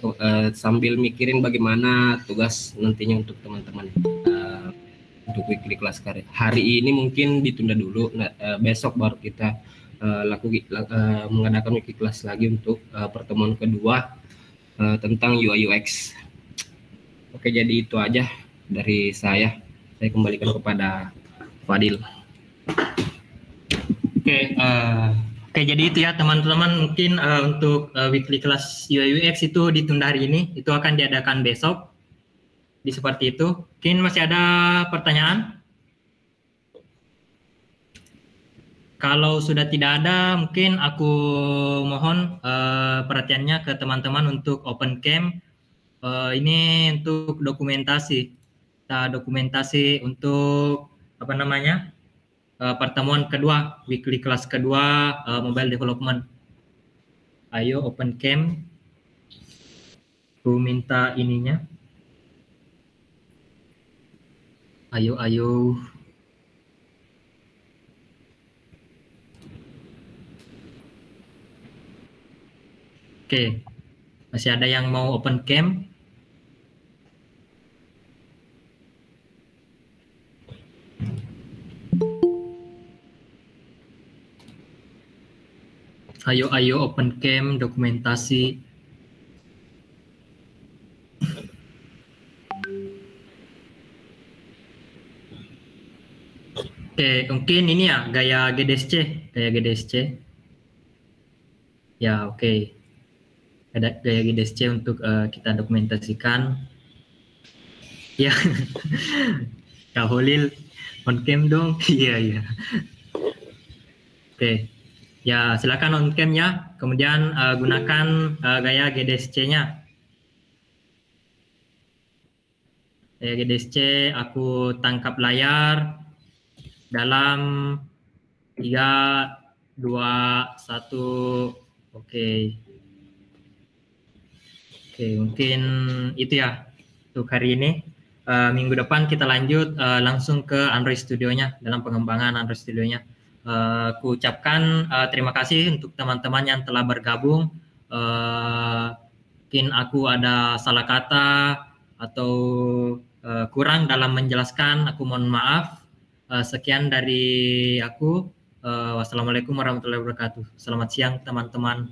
sambil mikirin bagaimana tugas nantinya untuk teman-teman. Untuk weekly class hari ini mungkin ditunda dulu. Besok baru kita mengadakan weekly class lagi untuk pertemuan kedua tentang UI UX. Oke, jadi itu aja dari saya. Saya kembalikan kepada Fadil. Oke, jadi itu ya teman-teman, mungkin untuk weekly class UI UX itu ditunda hari ini, itu akan diadakan besok. Seperti itu. Mungkin masih ada pertanyaan? Kalau sudah tidak ada, mungkin aku mohon perhatiannya ke teman-teman untuk open cam. Ini untuk dokumentasi. Kita dokumentasi untuk apa namanya? Pertemuan kedua, weekly class kedua mobile development. Ayo open cam. Aku minta ininya. Ayo. Oke, masih ada yang mau open cam? Ayo open cam, dokumentasi. Oke, mungkin ini ya gaya GDSC. Ya, oke. Ada gaya GDSC untuk kita dokumentasikan. Ya, Kak Holil on cam dong. Iya. Oke. Ya, silakan on cam ya. Kemudian gunakan gaya GDSC-nya. Gaya GDSC, aku tangkap layar dalam 3, 2, 1. Oke, mungkin itu ya untuk hari ini. Minggu depan kita lanjut langsung ke Android Studio-nya, dalam pengembangan Android Studio-nya. Aku ucapkan terima kasih untuk teman-teman yang telah bergabung. Mungkin aku ada salah kata atau kurang dalam menjelaskan, aku mohon maaf. Sekian dari aku. Wassalamualaikum warahmatullahi wabarakatuh. Selamat siang teman-teman.